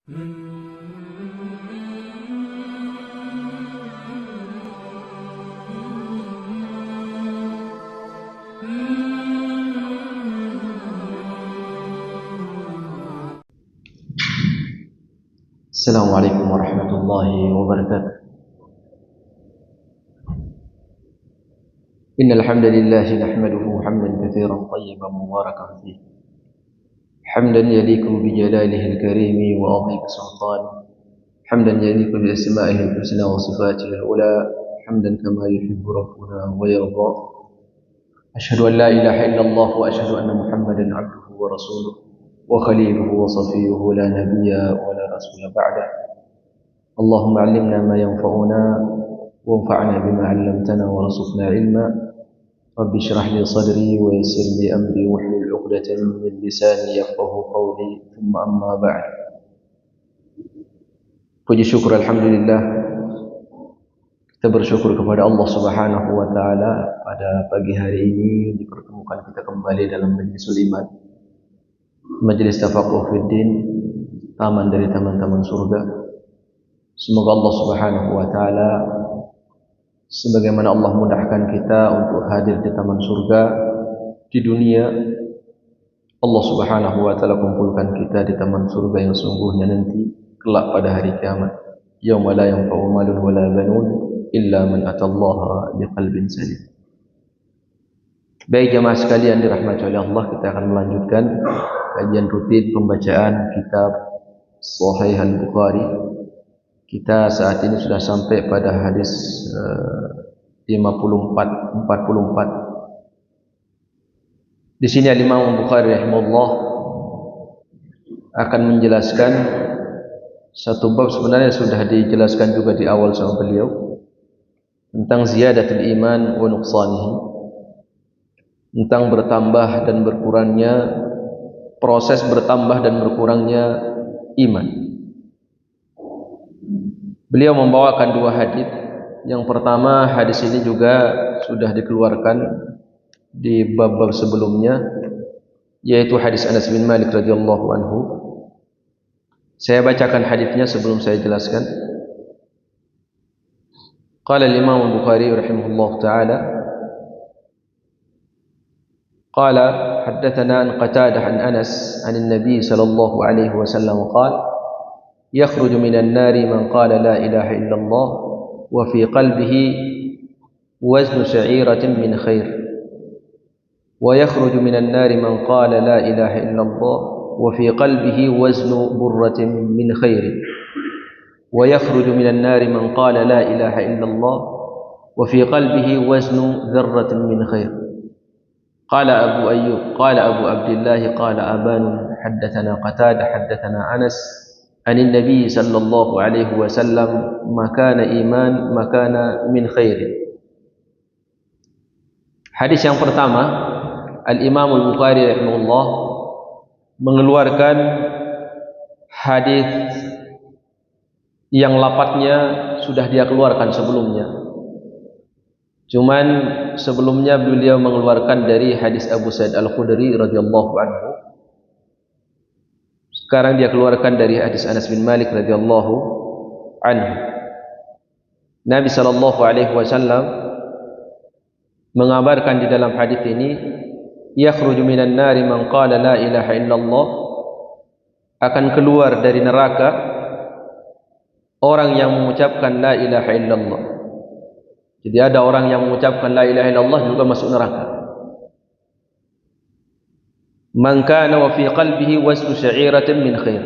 Assalamualaikum warahmatullahi wabarakatuh. Innal hamdalillah nahmaduhu hamdan katsiran tayyiban mubarakan fihi. Hamdan yaliqu bi jalalihi al-karim wa 'azimi sultanihi. Hamdan yaliqu bi asma'ihi al-husna wa sifatihi al-ula. Hamdan kama yuhibbu rabbuna wa yarda. Ashhadu an la ilaha illallah wa ashhadu anna Muhammadan 'abduhu wa rasuluhu wa khaliluhu wa safiyuhu la nabiyya wa la rasula ba'dah. اللهم علمنا ما ينفعنا وانفعنا بما علمتنا وارزقنا علما رب اشرح لي صدري ويسر لي امري واحلل عقدة من لساني يفقهوا قولي ثم اما بعد. Puji syukur alhamdulillah, kita bersyukur kepada Allah Subhanahu wa taala pada pagi hari ini dipertemukan kita kembali dalam Majlisul Iman, Majelis Tafaqquh fid Din, taman dari taman-taman surga. Semoga Allah Subhanahu wa taala sebagaimana Allah mudahkan kita untuk hadir di taman surga di dunia, Allah Subhanahu wa taala kumpulkan kita di taman surga yang sungguhnya nanti kelak pada hari kiamat. Yauma la yanfa'u malun wala banun illa man atallaha biqalbin salim. Baik jemaah sekalian dirahmati oleh Allah, kita akan melanjutkan kajian rutin pembacaan kitab Sahih Al-Bukhari. Kita saat ini sudah sampai pada hadis 44. Di sini Imam Bukhari rahimahullah akan menjelaskan satu bab sebenarnya sudah dijelaskan juga di awal sama beliau tentang ziyadatul iman wa nuqsanihi, tentang bertambah dan berkurangnya, proses bertambah dan berkurangnya iman. Beliau membawakan dua hadis. Yang pertama, hadis ini juga sudah dikeluarkan di bab-bab sebelumnya, yaitu hadis Anas bin Malik radhiyallahu anhu. Saya bacakan hadisnya sebelum saya jelaskan. Qala al-Imam Al-Bukhari rahimahullah taala, qala haddatsana an Qatadah an Anas an an-nabi sallallahu alaihi wasallam qala يخرج من النار من قال لا إله إلا الله وفي قلبه وزن شعيرة من خير ويخرج من النار من قال لا إله إلا الله وفي قلبه وزن برة من خير ويخرج من النار من قال لا إله إلا الله وفي قلبه وزن ذرة من خير. قال أبو أيوب قال أبو عبد الله قال أبان حدثنا قتادة حدثنا أنس عن النبي صلى الله عليه وسلم مكان إيمان مكان من خير. Hadis yang pertama, Al-Imam Al-Bukhari rahimahullah mengeluarkan hadis yang lafadznya sudah dia keluarkan sebelumnya. Cuman sebelumnya beliau mengeluarkan dari hadis Abu Sa'id Al-Khudri radhiyallahu anhu. Sekarang dia keluarkan dari hadis Anas bin Malik radhiyallahu anhu. Nabi sallallahu alaihi wasallam mengabarkan di dalam hadis ini, yakhruju minan nari man qala la ilaha illallah, akan keluar dari neraka orang yang mengucapkan la ilaha illallah. Jadi ada orang yang mengucapkan la ilaha illallah juga masuk neraka. Man kana wa fi qalbihi wasnu sya'iratin min khair.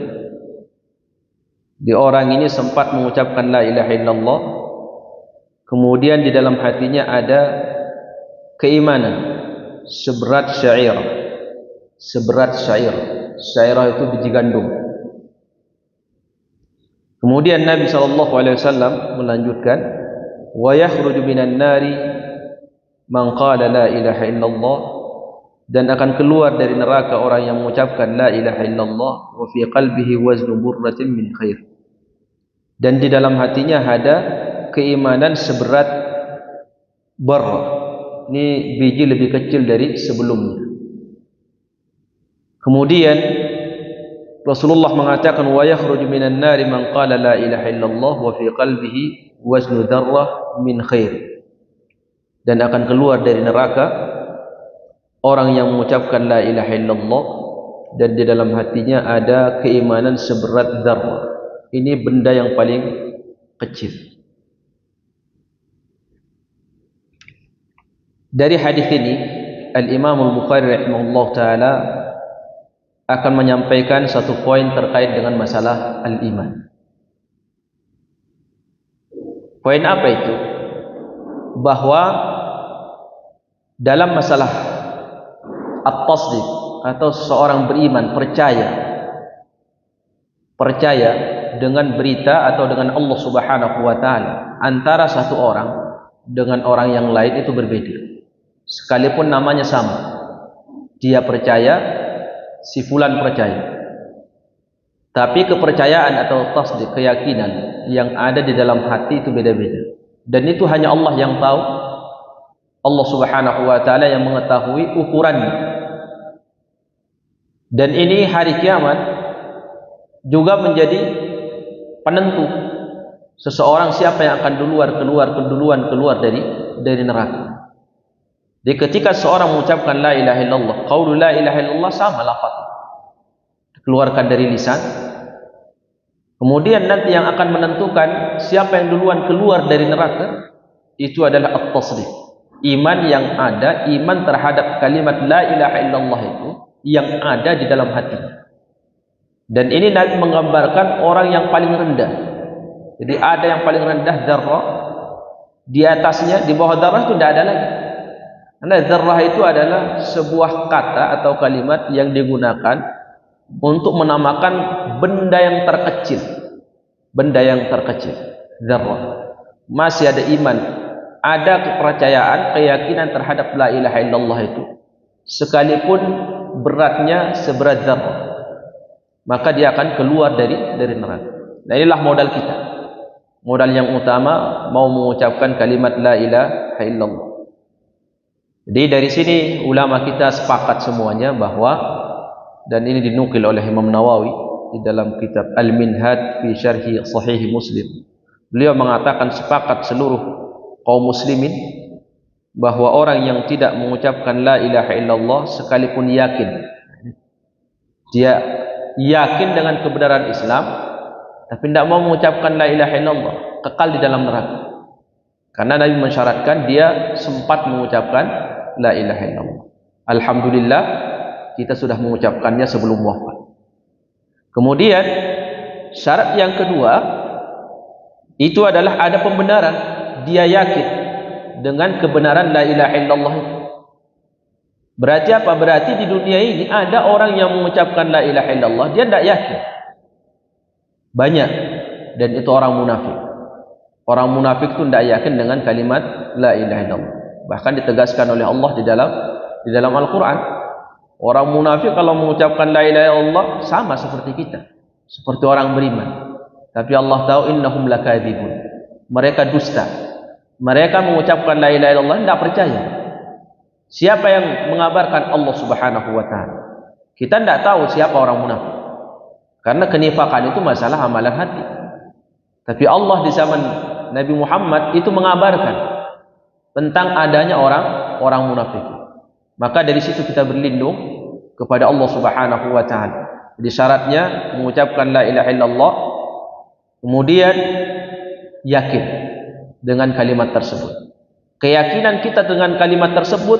Di orang ini sempat mengucapkan la ilaha illallah, kemudian di dalam hatinya ada keimanan seberat syair. Seberat syair. Syairah itu biji gandum. Kemudian Nabi sallallahu alaihi wasallam melanjutkan, wa yakhruju minan nari man qala la ilaha illallah, dan akan keluar dari neraka orang yang mengucapkan la ilaha illallah wa fi qalbihi waznu burratin min khair, dan di dalam hatinya ada keimanan seberat barrah. Ini biji lebih kecil dari sebelumnya. Kemudian Rasulullah mengatakan wa yakhruju minan nari man qala la ilaha illallah wa fi qalbihi waznu dzarrah min khair. Dan akan keluar dari neraka orang yang mengucapkan la ilaha illallah dan di dalam hatinya ada keimanan seberat dzarrah. Ini benda yang paling kecil. Dari hadis ini Al-Imam Al-Bukhari rahimahullah taala akan menyampaikan satu poin terkait dengan masalah al-iman. Poin apa itu? Bahwa dalam masalah at-tasdiq atau seseorang beriman, percaya dengan berita atau dengan Allah Subhanahu wa taala, antara satu orang dengan orang yang lain itu berbeda. Sekalipun namanya sama. Dia percaya, si fulan percaya. Tapi kepercayaan atau tasdik, keyakinan yang ada di dalam hati itu beda-beda. Dan itu hanya Allah yang tahu. Allah Subhanahu wa taala yang mengetahui ukurannya. Dan ini hari kiamat juga menjadi penentu seseorang siapa yang akan keluar dari neraka. Jadi ketika seorang mengucapkan la ilaha illallah, qaulu la ilaha illallah sama lafaz dikeluarkan dari lisan. Kemudian nanti yang akan menentukan siapa yang duluan keluar dari neraka itu adalah at-tasdiq. Iman yang ada, iman terhadap kalimat la ilaha illallah itu yang ada di dalam hati. Dan ini Nabi menggambarkan orang yang paling rendah. Jadi ada yang paling rendah dzarrah, di atasnya, di bawah dzarrah itu tidak ada lagi. Karena dzarrah itu adalah sebuah kata atau kalimat yang digunakan untuk menamakan benda yang terkecil. Benda yang terkecil, dzarrah. Masih ada iman, ada kepercayaan, keyakinan terhadap la ilaha illallah itu. Sekalipun beratnya seberat dzarrah, maka dia akan keluar dari neraka. Nah, inilah modal kita. Modal yang utama mau mengucapkan kalimat la ilaha illallah. Jadi dari sini ulama kita sepakat semuanya bahwa, dan ini dinukil oleh Imam Nawawi di dalam kitab Al-Minhaj fi Syarhi Sahih Muslim. Beliau mengatakan sepakat seluruh kaum muslimin bahwa orang yang tidak mengucapkan la ilaha illallah sekalipun yakin, dia yakin dengan kebenaran Islam tapi tidak mau mengucapkan la ilaha illallah, kekal di dalam neraka. Karena Nabi mensyaratkan dia sempat mengucapkan la ilaha illallah. Alhamdulillah kita sudah mengucapkannya sebelum wafat. Kemudian syarat yang kedua itu adalah ada pembenaran. Dia yakin dengan kebenaran la ilaha illallah itu. Berarti apa? Berarti di dunia ini ada orang yang mengucapkan la ilaha illallah, dia tidak yakin. Banyak. Dan itu orang munafik. Orang munafik itu tidak yakin dengan kalimat la ilaha illallah. Bahkan ditegaskan oleh Allah di dalam Al-Quran. Orang munafik kalau mengucapkan la ilaha illallah sama seperti kita, seperti orang beriman. Tapi Allah tahu innahum lakadzibun. Mereka dusta. Mereka mengucapkan la ilaha illallah tidak percaya. Siapa yang mengabarkan? Allah Subhanahu wa taala. Kita tidak tahu siapa orang munafik. Karena kenifakan itu masalah amalan hati. Tapi Allah di zaman Nabi Muhammad itu mengabarkan tentang adanya orang munafik. Maka dari situ kita berlindung kepada Allah Subhanahu wa taala. Jadi syaratnya mengucapkan la ilaha illallah, kemudian yakin dengan kalimat tersebut. Keyakinan kita dengan kalimat tersebut,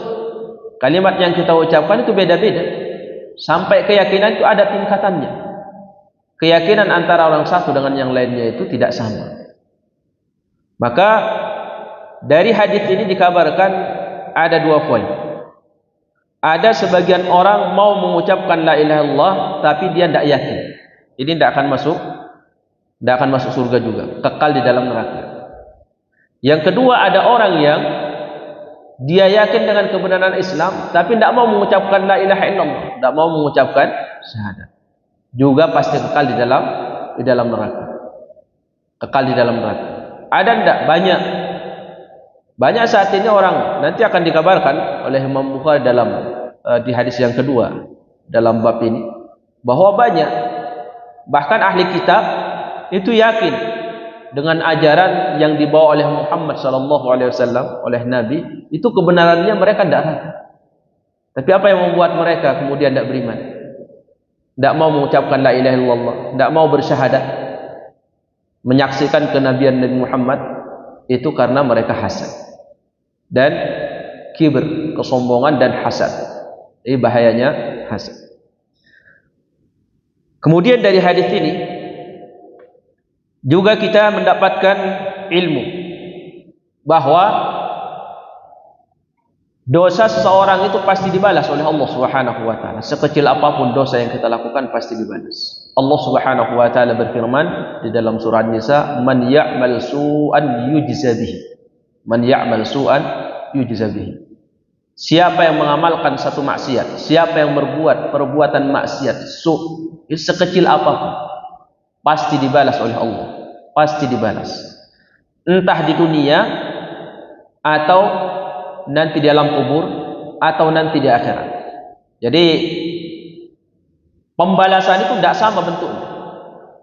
kalimat yang kita ucapkan itu beda-beda. Sampai keyakinan itu ada tingkatannya. Keyakinan antara orang satu dengan yang lainnya itu tidak sama. Maka dari hadis ini dikabarkan ada dua poin. Ada sebagian orang mau mengucapkan la ilaha illallah tapi dia tidak yakin. Ini tidak akan masuk surga juga, kekal di dalam neraka. Yang kedua, ada orang yang dia yakin dengan kebenaran Islam tapi tidak mau mengucapkan la ilaha illallah, tidak mau mengucapkan syahadat. Juga pasti kekal di dalam neraka. Kekal di dalam neraka. Ada tidak? Banyak. Banyak saat ini orang, nanti akan dikabarkan oleh Imam Bukhari di hadis yang kedua dalam bab ini, bahwa banyak Bahkan ahli kitab itu yakin dengan ajaran yang dibawa oleh Muhammad sallallahu alaihi wasallam, oleh Nabi, itu kebenarannya mereka tidak ragu. Tapi apa yang membuat mereka kemudian tidak beriman? Tidak mau mengucapkan la ilaha illallah, tidak mau bersyahadat, menyaksikan kenabian Nabi Muhammad, itu karena mereka hasad dan kibir, kesombongan dan hasad. Ini bahayanya hasad. Kemudian dari hadis ini juga kita mendapatkan ilmu bahwa dosa seseorang itu pasti dibalas oleh Allah Subhanahu wa taala. Sekecil apapun dosa yang kita lakukan pasti dibalas. Allah Subhanahu wa taala berfirman di dalam surah An-Nisa, "Man ya'mal su'an yujza bihi." Man ya'mal su'an yujza bihi. Siapa yang mengamalkan satu maksiat, siapa yang berbuat perbuatan maksiat, sekecil apapun, pasti dibalas oleh Allah. Pasti dibalas. Entah di dunia atau nanti di alam kubur atau nanti di akhirat. Jadi pembalasan itu tidak sama bentuknya.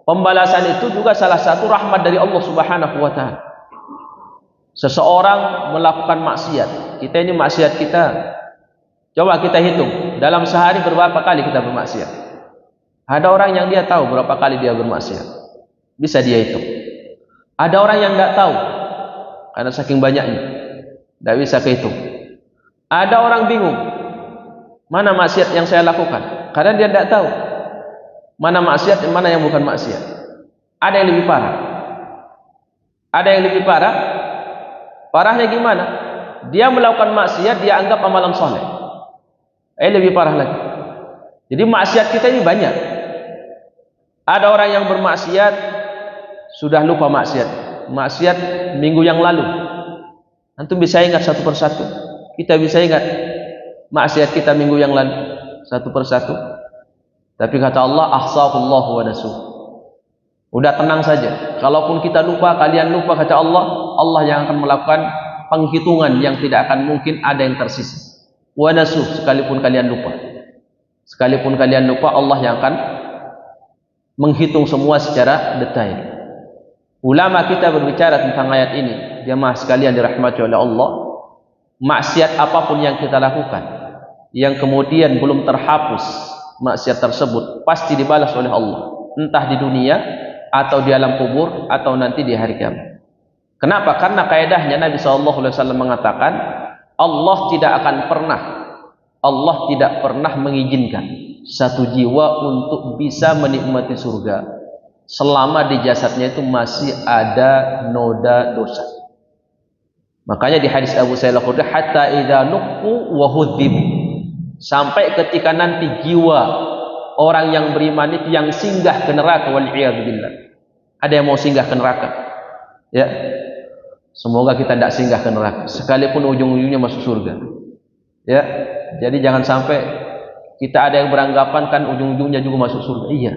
Pembalasan itu juga salah satu rahmat dari Allah Subhanahu wa taala. Seseorang melakukan maksiat, kita ini maksiat kita, coba kita hitung dalam sehari berapa kali kita bermaksiat. Ada orang yang dia tahu berapa kali dia bermaksiat, bisa dia hitung. Ada orang yang tidak tahu karena saking banyaknya, tidak bisa kehitung. Ada orang bingung, mana maksiat yang saya lakukan, karena dia tidak tahu mana maksiat, mana yang bukan maksiat. Ada yang lebih parah. Ada yang lebih parah. Parahnya gimana? Dia melakukan maksiat, dia anggap amalan soleh. Lebih parah lagi. Jadi maksiat kita ini banyak. Ada orang yang bermaksiat sudah lupa maksiat. Maksiat minggu yang lalu. Antum bisa ingat satu persatu. Kita bisa ingat maksiat kita minggu yang lalu satu persatu. Tapi kata Allah, ahsahullahu wa nasuh. Udah tenang saja. Kalaupun kita lupa, kalian lupa, kata Allah, Allah yang akan melakukan penghitungan yang tidak akan mungkin ada yang tersisa. Wa nasuh, sekalipun kalian lupa. Sekalipun kalian lupa, Allah yang akan menghitung semua secara detail. Ulama kita berbicara tentang ayat ini, jemaah sekalian dirahmati oleh Allah, maksiat apapun yang kita lakukan, yang kemudian belum terhapus maksiat tersebut, pasti dibalas oleh Allah. Entah di dunia, atau di alam kubur, atau nanti di hari kiamat. Kenapa? Karena kaidahnya Nabi SAW mengatakan, Allah tidak pernah mengizinkan satu jiwa untuk bisa menikmati surga selama di jasadnya itu masih ada noda dosa. Makanya di hadis Abu Sa'id Al-Khudri, hatta idza nuqu wa hudzibu, sampai ketika nanti jiwa orang yang beriman itu yang singgah ke neraka, wal iyad billah. Ada yang mau singgah ke neraka? Ya. Semoga kita tidak singgah ke neraka, sekalipun ujung-ujungnya masuk surga. Ya. Jadi jangan sampai kita ada yang beranggapan kan ujung-ujungnya juga masuk surga. Iya.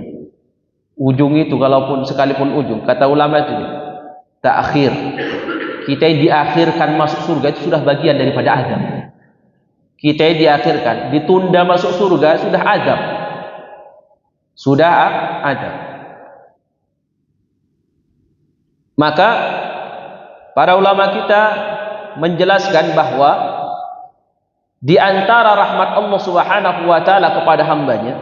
Ujung itu kalaupun sekalipun ujung, kata ulama itu takhir. Kita yang diakhirkan masuk surga itu sudah bagian daripada azab. Kita yang diakhirkan, ditunda masuk surga sudah azab. Sudah azab. Maka para ulama kita menjelaskan bahwa di antara rahmat Allah Subhanahu wa taala kepada hambanya,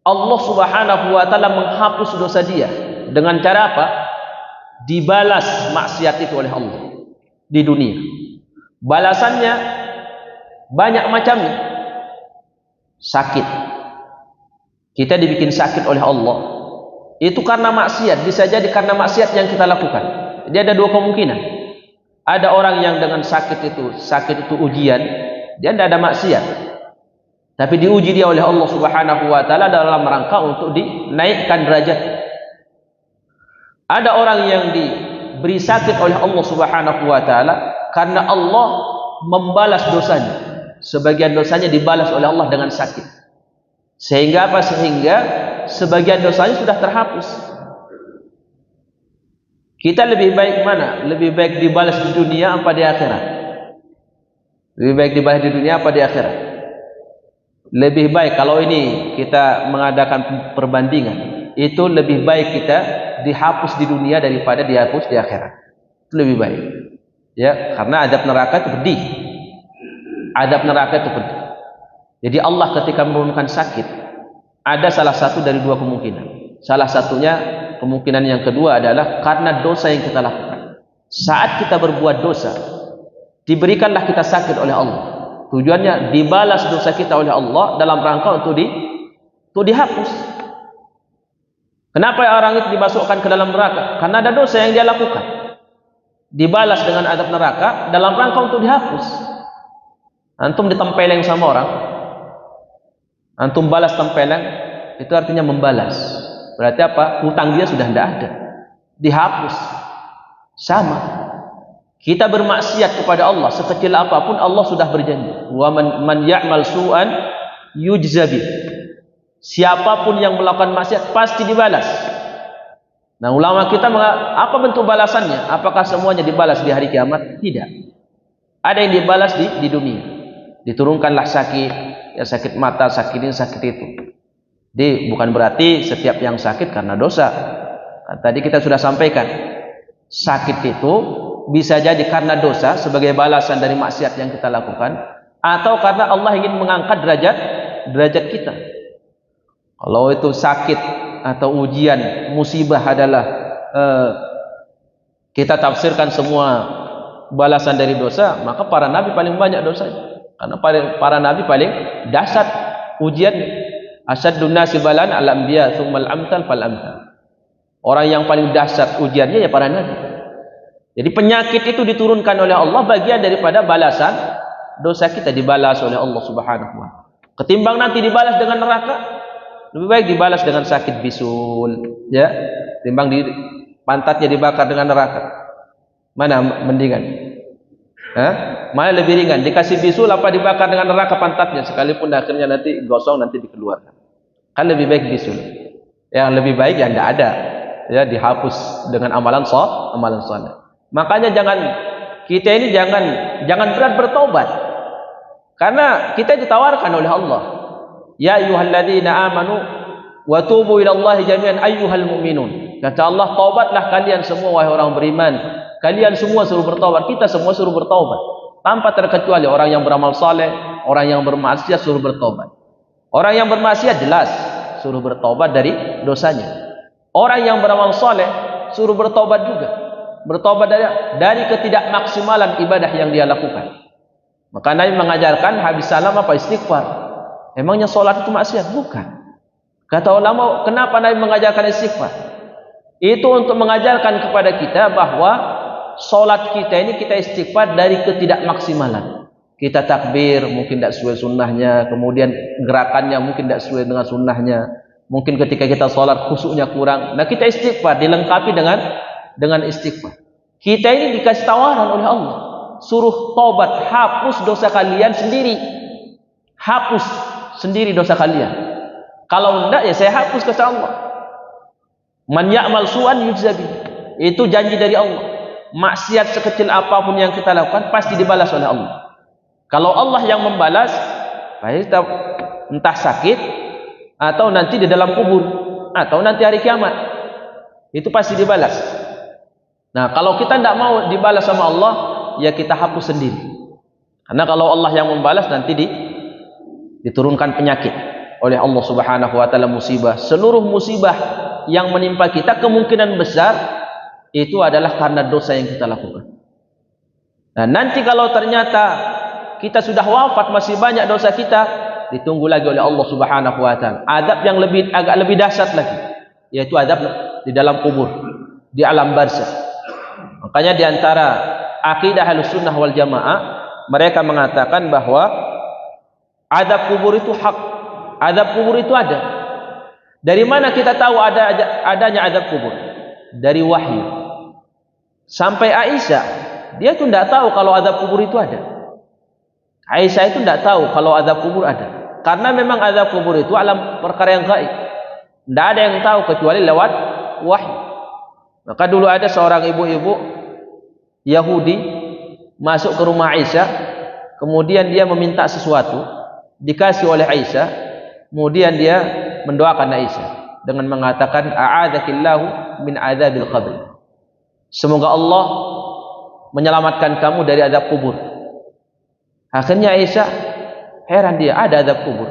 Allah Subhanahu wa taala menghapus dosa dia dengan cara apa? Dibalas maksiat itu oleh Allah di dunia. Balasannya banyak macamnya. Sakit. Kita dibikin sakit oleh Allah. Itu karena maksiat, bisa jadi karena maksiat yang kita lakukan. Jadi ada dua kemungkinan. Ada orang yang dengan sakit itu ujian, dia tidak ada maksiat, tapi diuji dia oleh Allah Subhanahu wa taala dalam rangka untuk dinaikkan derajat. Ada orang yang diberi sakit oleh Allah Subhanahu wa taala karena Allah membalas dosanya. Sebagian dosanya dibalas oleh Allah dengan sakit. Sehingga apa? Sehingga sebagian dosanya sudah terhapus. Kita lebih baik mana? Lebih baik dibalas di dunia apa di akhirat? Lebih baik dibalas di dunia apa di akhirat? Lebih baik kalau ini kita mengadakan perbandingan. itu lebih baik kita dihapus di dunia daripada dihapus di akhirat. Itu lebih baik. Ya, karena azab neraka itu pedih. Azab neraka itu pedih. Jadi Allah ketika menurunkan sakit, ada salah satu dari dua kemungkinan. Salah satunya, kemungkinan yang kedua adalah karena dosa yang kita lakukan. Saat kita berbuat dosa, diberikanlah kita sakit oleh Allah. Tujuannya dibalas dosa kita oleh Allah dalam rangka untuk dihapus. Kenapa orang itu dimasukkan ke dalam neraka? Karena ada dosa yang dia lakukan. Dibalas dengan azab neraka dalam rangka untuk dihapus. Antum ditempeleng sama orang, antum balas tempeleng, itu artinya membalas. Berarti apa? Hutang dia sudah tidak ada, dihapus. Sama. Kita bermaksiat kepada Allah sekecil apapun, Allah sudah berjanji. Wa man ya'mal su'an yujza bih. Siapapun yang melakukan maksiat pasti dibalas. Nah, ulama kita apa bentuk balasannya? Apakah semuanya dibalas di hari kiamat? Tidak. Ada yang dibalas di dunia. Diturunkanlah sakit, ya sakit mata, sakit ini, sakit itu. Jadi bukan berarti setiap yang sakit karena dosa. Nah, tadi kita sudah sampaikan, sakit itu bisa jadi karena dosa sebagai balasan dari maksiat yang kita lakukan, atau karena Allah ingin mengangkat derajat kita. Kalau itu sakit atau ujian, musibah adalah kita tafsirkan semua balasan dari dosa, maka para nabi paling banyak dosanya. Karena para nabi paling dahsyat ujian. Asyaddun nasi balan al-anbiya tsummal amsal fal amsal. Orang yang paling dahsyat ujiannya ya para nabi. Jadi penyakit itu diturunkan oleh Allah, bagian daripada balasan dosa kita dibalas oleh Allah Subhanahu wa taala. Ketimbang nanti dibalas dengan neraka, lebih baik dibalas dengan sakit bisul, ya, timbang di pantatnya dibakar dengan neraka. Mana mendingan? Mana lebih ringan? Dikasih bisul apa dibakar dengan neraka pantatnya, sekalipun akhirnya nanti gosong, nanti dikeluarkan. Kan lebih baik bisul. Yang lebih baik yang tidak ada, ya, dihapus dengan amalan saleh. Makanya kita ini jangan berat bertobat. Karena kita ditawarkan oleh Allah, ya ayyuhalladzina amanu wa tubu ilallahi jami'an ayyuhal mu'minun. Kata Allah, taubatlah kalian semua wahai orang beriman. Kalian semua suruh bertaubat. Kita semua suruh bertaubat tanpa terkecuali. Orang yang beramal saleh, orang yang bermaksiat suruh bertaubat. Orang yang bermaksiat jelas suruh bertaubat dari dosanya. Orang yang beramal saleh suruh bertaubat juga. Bertaubat dari ketidakmaksimalan ibadah yang dia lakukan. Maka Nabi mengajarkan habis salam apa? Istighfar. Emangnya sholat itu maksiat? Bukan. Kata ulama, kenapa Nabi mengajarkan istighfar? Itu untuk mengajarkan kepada kita bahwa sholat kita ini kita istighfar dari ketidakmaksimalan. Kita takbir mungkin tidak sesuai sunnahnya, kemudian gerakannya mungkin tidak sesuai dengan sunnahnya. Mungkin ketika kita sholat khusyuknya kurang. Nah, kita istighfar dilengkapi dengan istighfar. Kita ini dikasih tawaran oleh Allah, suruh taubat, hapus dosa kalian sendiri. Hapus sendiri dosa kalian. Kalau enggak ya saya hapus, kata Allah. Man ya'mal su'an yujza bih. Itu janji dari Allah. Maksiat sekecil apapun yang kita lakukan pasti dibalas oleh Allah. Kalau Allah yang membalas, baik entah sakit atau nanti di dalam kubur atau nanti hari kiamat, itu pasti dibalas. Nah, kalau kita tidak mau dibalas sama Allah, ya kita hapus sendiri. Karena kalau Allah yang membalas, nanti diturunkan penyakit oleh Allah Subhanahu wa taala, musibah. Seluruh musibah yang menimpa kita kemungkinan besar itu adalah karena dosa yang kita lakukan. Nah, nanti kalau ternyata kita sudah wafat masih banyak dosa kita, ditunggu lagi oleh Allah Subhanahu wa taala azab yang agak lebih dahsyat lagi, yaitu azab di dalam kubur, di alam barzakh. Makanya di antara akidah Ahlussunnah wal Jamaah, mereka mengatakan bahwa azab kubur itu hak. Azab kubur itu ada. Dari mana kita tahu adanya azab kubur? Dari wahyu. Sampai Aisyah, dia itu tidak tahu kalau azab kubur itu ada. Aisyah itu tidak tahu kalau azab kubur ada. Karena memang azab kubur itu alam perkara yang gaib. Tidak ada yang tahu kecuali lewat wahyu. Maka dulu ada seorang ibu-ibu Yahudi masuk ke rumah Aisyah, kemudian dia meminta sesuatu, dikasih oleh Aisyah, kemudian dia mendoakan Aisyah. dengan mengatakan a'adzakillahu min adzabil qabr. Semoga Allah menyelamatkan kamu dari azab kubur. Akhirnya Aisyah heran, dia ada azab kubur.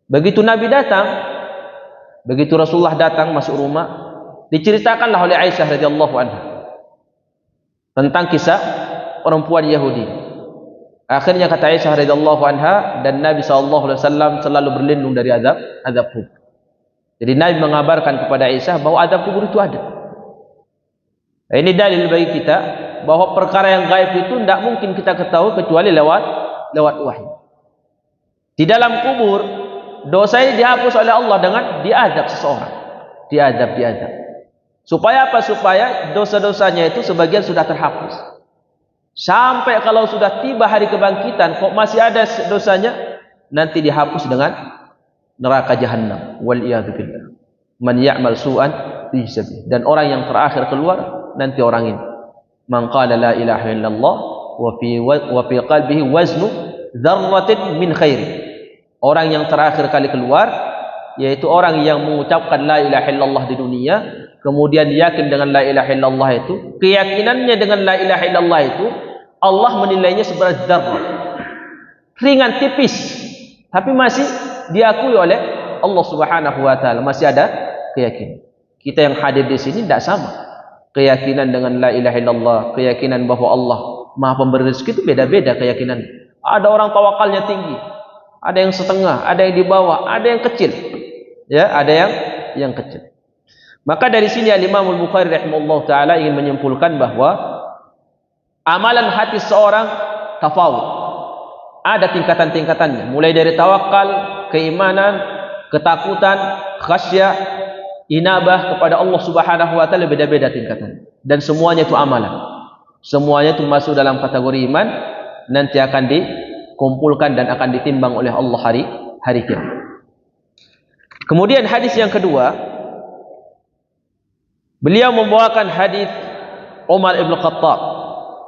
Begitu Nabi datang, begitu Rasulullah datang masuk rumah, diceritakanlah oleh Aisyah radhiyallahu anha tentang kisah perempuan Yahudi. Akhirnya kata Aisyah radhiyallahu anha, dan Nabi sallallahu alaihi wasallam selalu berlindung dari azab kubur. Jadi Nabi mengabarkan kepada Aisyah bahwa azab kubur itu ada. Ini dalil bagi kita bahwa perkara yang gaib itu tidak mungkin kita ketahui kecuali lewat wahyu. Di dalam kubur dosa ini dihapus oleh Allah dengan diazab seseorang, diazab. Supaya apa? Supaya dosa-dosanya itu sebagian sudah terhapus. Sampai kalau sudah tiba hari kebangkitan kok masih ada dosanya, nanti dihapus dengan neraka jahanam. Wal iyadzu billah. Man ya'mal su'an yujza bih. Dan orang yang terakhir keluar nanti orang ini, man qala la ilaha illallah wa fi qalbihi waznu dzarratin min khair. Orang yang terakhir kali keluar yaitu orang yang mengucapkan la ilaha illallah di dunia, kemudian yakin dengan la ilaha illallah itu, keyakinannya dengan la ilaha illallah itu Allah menilainya seberat dzarrah, ringan tipis, tapi masih diakui oleh Allah Subhanahu wa taala, masih ada keyakinan. Kita yang hadir di sini tidak sama. Keyakinan dengan la ilaha illallah, keyakinan bahwa Allah Maha Pemberi rezeki itu beda-beda keyakinan. Ada orang tawakalnya tinggi, ada yang setengah, ada yang di bawah, ada yang kecil. Ya, ada yang kecil. Maka dari sini Al-Imam Al-Bukhari rahimahullah taala ingin menyimpulkan bahwa amalan hati seorang tafawut. Ada tingkatan-tingkatannya, mulai dari tawakal, keimanan, ketakutan, khasyah, inabah kepada Allah Subhanahu wa taala, beda-beda tingkatan. Dan semuanya itu amalan. Semuanya itu masuk dalam kategori iman, nanti akan dikumpulkan dan akan ditimbang oleh Allah hari kiamat. Kemudian hadis yang kedua, beliau membawakan hadis Umar ibn Khattab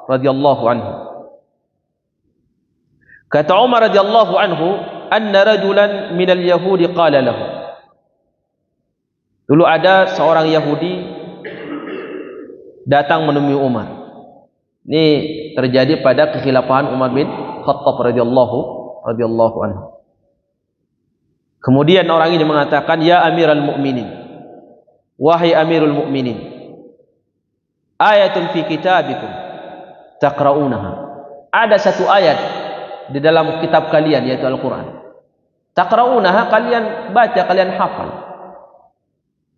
radhiyallahu anhu. Kata Umar radhiyallahu anhu, anna rajulan minal yahudi qala lahu. Dulu ada seorang Yahudi datang menemui Umar. Ini terjadi pada kekhilafahan Umar bin Khattab radhiyallahu anhu. Kemudian orang ini mengatakan, ya Amirul Mukminin, wahai Amirul Mukminin, ayatun fi kitabikum taqra'unaha. Ada satu ayat di dalam kitab kalian, yaitu Al-Quran. Taqra'unaha, kalian baca, kalian hafal.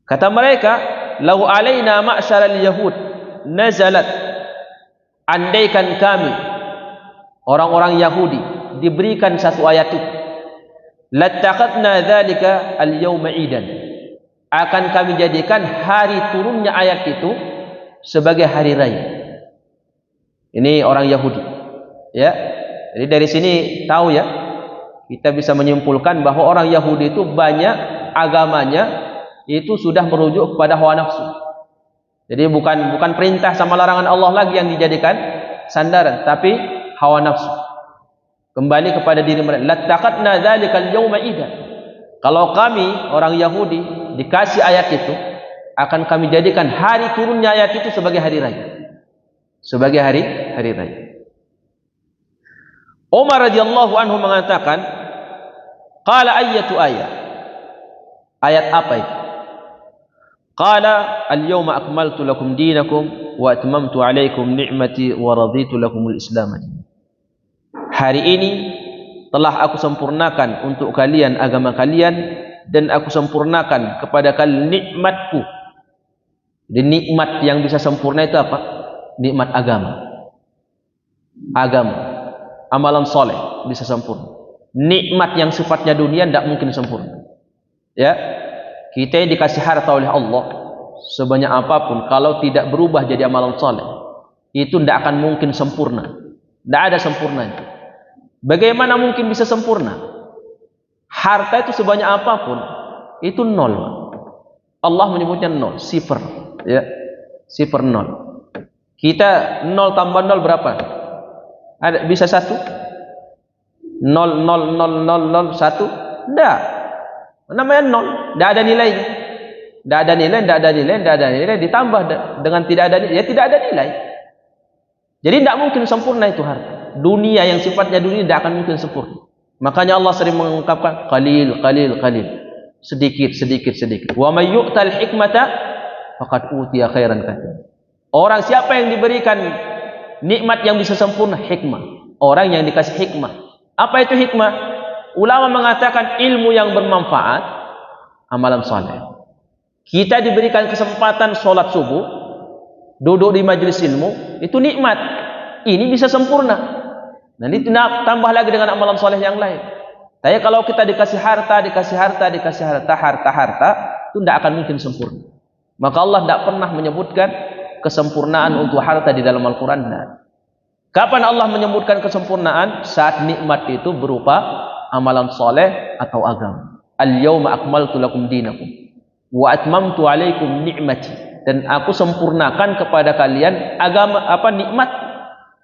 Kata mereka, lau alaina ma'syaral yahud nazalat, andaikan kami orang-orang Yahudi diberikan satu ayat itu, lattaqadna dzalika al-yawma idan, akan kami jadikan hari turunnya ayat itu sebagai hari raya. Ini orang Yahudi, ya. Jadi dari sini tahu ya, kita bisa menyimpulkan bahwa orang Yahudi itu banyak agamanya itu sudah merujuk kepada hawa nafsu. Jadi bukan perintah sama larangan Allah lagi yang dijadikan sandaran, tapi hawa nafsu. Kembali kepada diri mereka. Lattaqadna dzalikal yawma ida. Kalau kami orang Yahudi dikasih ayat itu, akan kami jadikan hari turunnya ayat itu sebagai hari raya. Sebagai hari raya. Umar radhiyallahu anhu mengatakan, qala ayyatu ayat? Ayat apa itu? Qala al-yawma akmaltu lakum dinakum wa atmamtu alaikum ni'mati wa raditu lakumul Islam. Hari ini telah aku sempurnakan untuk kalian agama kalian, dan aku sempurnakan kepada kalian nikmatku. Dan nikmat yang bisa sempurna itu apa? Nikmat agama. Agama, amalan soleh bisa sempurna. Nikmat yang sifatnya dunia tidak mungkin sempurna. Ya, kita yang dikasih harta oleh Allah sebanyak apapun, kalau tidak berubah jadi amalan soleh, itu tidak akan mungkin sempurna. Tidak ada sempurnanya. Bagaimana mungkin bisa sempurna? Harta itu sebanyak apapun, itu nol. Allah menyebutnya nol, sifar, ya, sifar nol. Kita nol tambah nol berapa? Ada bisa satu? Nol nol nol nol nol satu? Tidak. Namanya nol, tidak ada nilainya. Tidak ada nilai, ditambah dengan tidak ada nilai, ya tidak ada nilai. Jadi tidak mungkin sempurna itu harta. Dunia yang sifatnya dunia tidak akan mungkin sempurna. Makanya Allah sering mengungkapkan qalil. Sedikit. Wa may yu'tal hikmata faqad utiya khairan katsira. Orang siapa yang diberikan nikmat yang bisa sempurna, hikmah. Orang yang dikasih hikmah. Apa itu hikmah? Ulama mengatakan ilmu yang bermanfaat, amalan saleh. Kita diberikan kesempatan sholat subuh, duduk di majelis ilmu, itu nikmat. Ini bisa sempurna. Nanti tambah lagi dengan amalan saleh yang lain. Tapi kalau kita dikasih harta, itu tidak akan mungkin sempurna. Maka Allah tidak pernah menyebutkan kesempurnaan untuk harta di dalam Al-Quran. Kapan Allah menyebutkan kesempurnaan? Saat nikmat itu berupa amalan soleh atau agama. Al-yawma akmaltu lakum dinakum wa atmamtu alaikum ni'mati. Dan aku sempurnakan kepada kalian agama,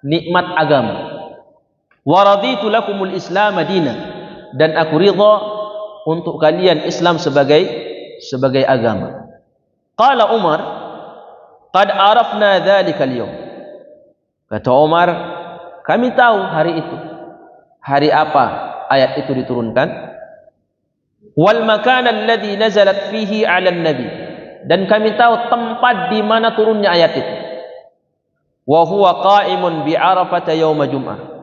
nikmat agama. Wa raditu lakumul islam madina. Dan aku ridha untuk kalian Islam sebagai agama. Qala Umar, qad arafna dzalika al-yawm. Kata Umar, kami tahu hari itu. Hari apa ayat itu diturunkan? Wal makan alladhi nazalat fihi 'ala an-nabi. Dan kami tahu tempat di mana turunnya ayat itu. Wa huwa qa'imun bi Arafah yaum Jum'ah.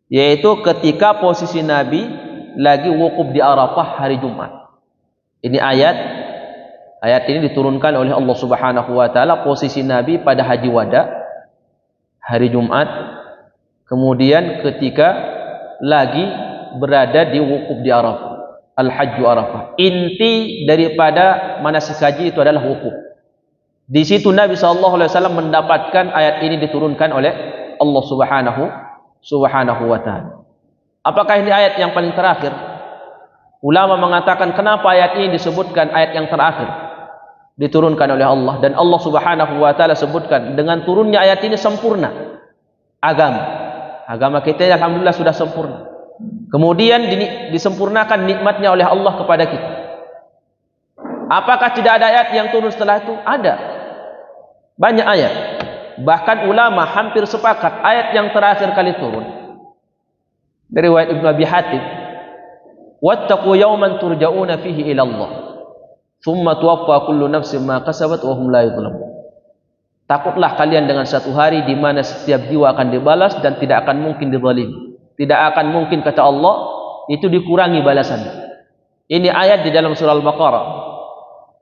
Yaitu ketika posisi Nabi lagi wukuf di Arafah hari Jumat. Ini ayat ini diturunkan oleh Allah Subhanahu wa taala posisi Nabi pada haji wada hari Jumat, kemudian ketika lagi berada di wukuf di Arafah, al-hajju Arafah. Inti daripada manasik haji itu adalah wukuf. Di situ Nabi SAW mendapatkan ayat ini diturunkan oleh Allah Subhanahu wa ta'ala. Apakah ini ayat yang paling terakhir? Ulama mengatakan kenapa ayat ini disebutkan ayat yang terakhir diturunkan oleh Allah, dan Allah Subhanahu wa ta'ala sebutkan dengan turunnya ayat ini sempurna agama kita alhamdulillah sudah sempurna. Kemudian disempurnakan nikmatnya oleh Allah kepada kita. Apakah tidak ada ayat yang turun setelah itu? Ada banyak ayat. Bahkan ulama hampir sepakat ayat yang terakhir kali turun dari riwayat Ibnu Abi Hatim, wattaqu yawman turja'una fihi ila Allah thumma tuwaffa kullu nafsin ma kasabat wa hum la yuzlamun. Takutlah kalian dengan satu hari di mana setiap jiwa akan dibalas dan tidak akan mungkin dizalimi. Tidak akan mungkin, kata Allah, itu dikurangi balasannya. Ini ayat di dalam surah Al-Baqarah.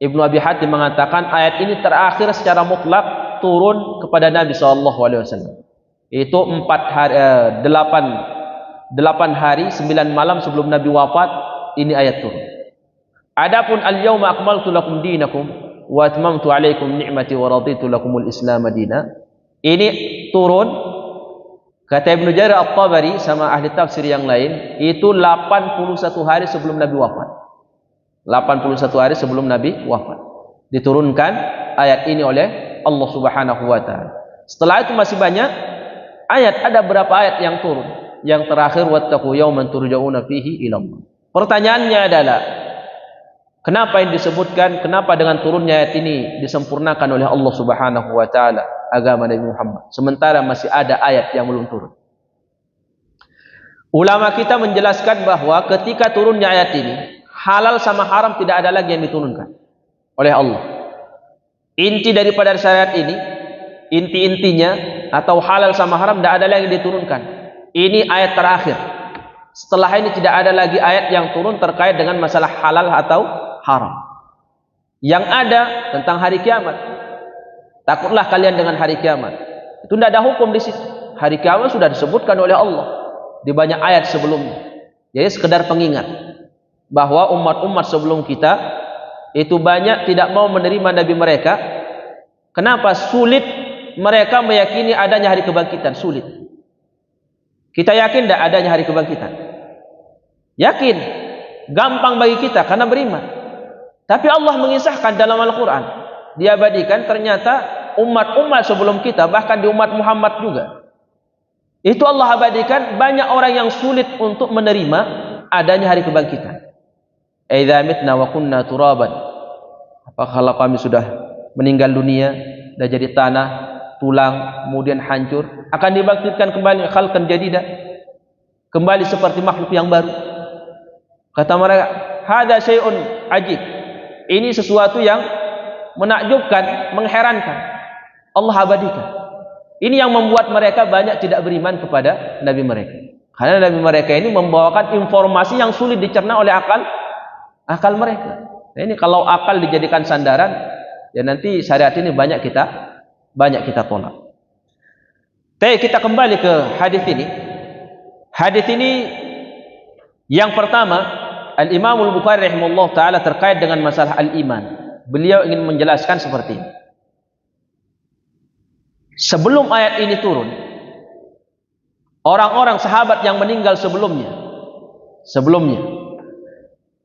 Ibnu Abi Hatim mengatakan ayat ini terakhir secara mutlak turun kepada Nabi SAW. Itu 8 hari 9 malam sebelum Nabi wafat, ini ayat turun. Adapun al-yawma akmaltu lakum dinakum wa atmamtu alaikum ni'mati wa raditu lakumul islam madina, ini turun kata Ibnu Jarir At-Tabari sama ahli tafsir yang lain, itu 81 hari sebelum Nabi wafat. 81 hari sebelum Nabi wafat diturunkan ayat ini oleh Allah Subhanahu wa ta'ala. Setelah itu masih banyak ayat, ada berapa ayat yang turun. Yang terakhir, wattaqu yawman turja'una fihi ila Allah. Pertanyaannya adalah, kenapa ini disebutkan, kenapa dengan turunnya ayat ini disempurnakan oleh Allah Subhanahu wa ta'ala agama Nabi Muhammad, sementara masih ada ayat yang belum turun? Ulama kita menjelaskan bahwa ketika turunnya ayat ini, halal sama haram tidak ada lagi yang diturunkan oleh Allah. Inti daripada syariat ini, inti-intinya atau halal sama haram tidak ada lagi diturunkan. Ini ayat terakhir. Setelah ini tidak ada lagi ayat yang turun terkait dengan masalah halal atau haram. Yang ada tentang hari kiamat. Takutlah kalian dengan hari kiamat. Itu tidak ada hukum di situ. Hari kiamat sudah disebutkan oleh Allah di banyak ayat sebelumnya. Jadi sekedar pengingat bahwa umat-umat sebelum kita itu banyak tidak mau menerima Nabi mereka. Kenapa? Sulit mereka meyakini adanya hari kebangkitan. Sulit. Kita yakin tidak adanya hari kebangkitan? Yakin. Gampang bagi kita karena beriman. Tapi Allah mengisahkan dalam Al-Quran, diabadikan ternyata umat-umat sebelum kita, bahkan di umat Muhammad juga, itu Allah abadikan banyak orang yang sulit untuk menerima adanya hari kebangkitan. Aidza mitna wa kunna turaban. Apakah kalau kami sudah meninggal dunia, sudah jadi tanah, tulang, kemudian hancur, akan dibangkitkan kembali khalqan jadida, kembali seperti makhluk yang baru? Kata mereka, hada syai'un ajib. Ini sesuatu yang menakjubkan, mengherankan. Allah abadikan. Ini yang membuat mereka banyak tidak beriman kepada Nabi mereka. Karena Nabi mereka ini membawakan informasi yang sulit dicerna oleh akal mereka. Nah, ini kalau akal dijadikan sandaran, ya nanti syariat ini banyak kita tolak. Tapi kita kembali ke hadis ini. Hadis ini yang pertama, Al-Imam Al-Bukhari rahimahullah taala terkait dengan masalah al-iman. Beliau ingin menjelaskan seperti ini. Sebelum ayat ini turun, orang-orang sahabat yang meninggal sebelumnya,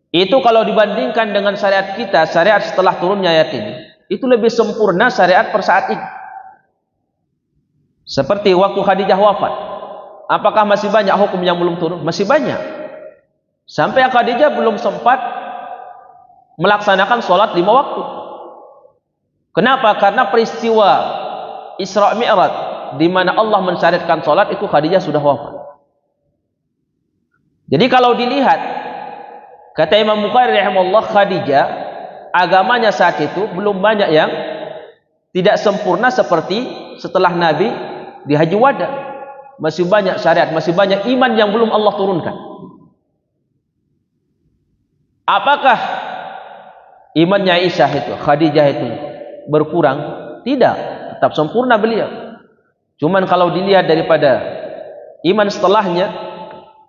itu kalau dibandingkan dengan syariat kita, syariat setelah turunnya ayat ini, itu lebih sempurna syariat per saat ini. Seperti waktu Khadijah wafat, apakah masih banyak hukum yang belum turun? Masih banyak. Sampai Khadijah belum sempat melaksanakan sholat 5 waktu. Kenapa? Karena peristiwa Isra Mi'raj di mana Allah mensyariatkan sholat itu Khadijah sudah wafat. Jadi kalau dilihat, kata Imam Bukhari rahimahullah, Khadijah agamanya saat itu belum banyak yang tidak sempurna seperti setelah Nabi di Haji Wada. Masih banyak syariat, masih banyak iman yang belum Allah turunkan. Apakah imannya Aisyah itu, Khadijah itu berkurang? Tidak, tetap sempurna beliau. Cuman kalau dilihat daripada iman setelahnya,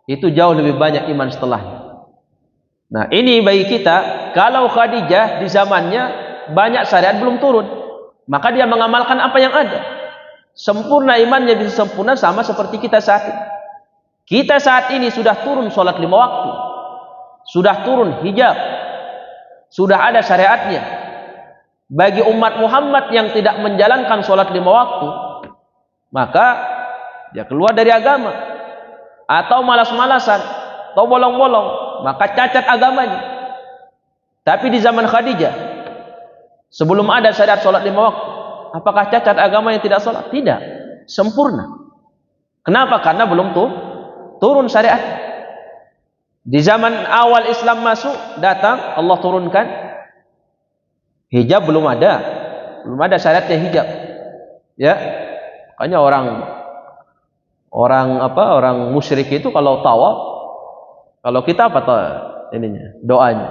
itu jauh lebih banyak iman setelahnya. Nah, ini bagi kita, kalau Khadijah di zamannya banyak syariat belum turun, maka dia mengamalkan apa yang ada. Sempurna imannya bisa sempurna sama seperti kita saat ini. Kita saat ini sudah turun sholat 5 waktu, sudah turun hijab, sudah ada syariatnya. Bagi umat Muhammad yang tidak menjalankan sholat 5 waktu, maka dia keluar dari agama, atau malas-malasan, atau bolong-bolong, maka cacat agamanya. Tapi di zaman Khadijah, sebelum ada syariat sholat 5 waktu, apakah cacat agama yang tidak sholat? Tidak, sempurna. Kenapa? Karena belum turun syariat. Di zaman awal Islam masuk, datang, Allah turunkan hijab, belum ada syariatnya hijab. Ya, makanya orang musyrik itu kalau tawaf, kalau kita doanya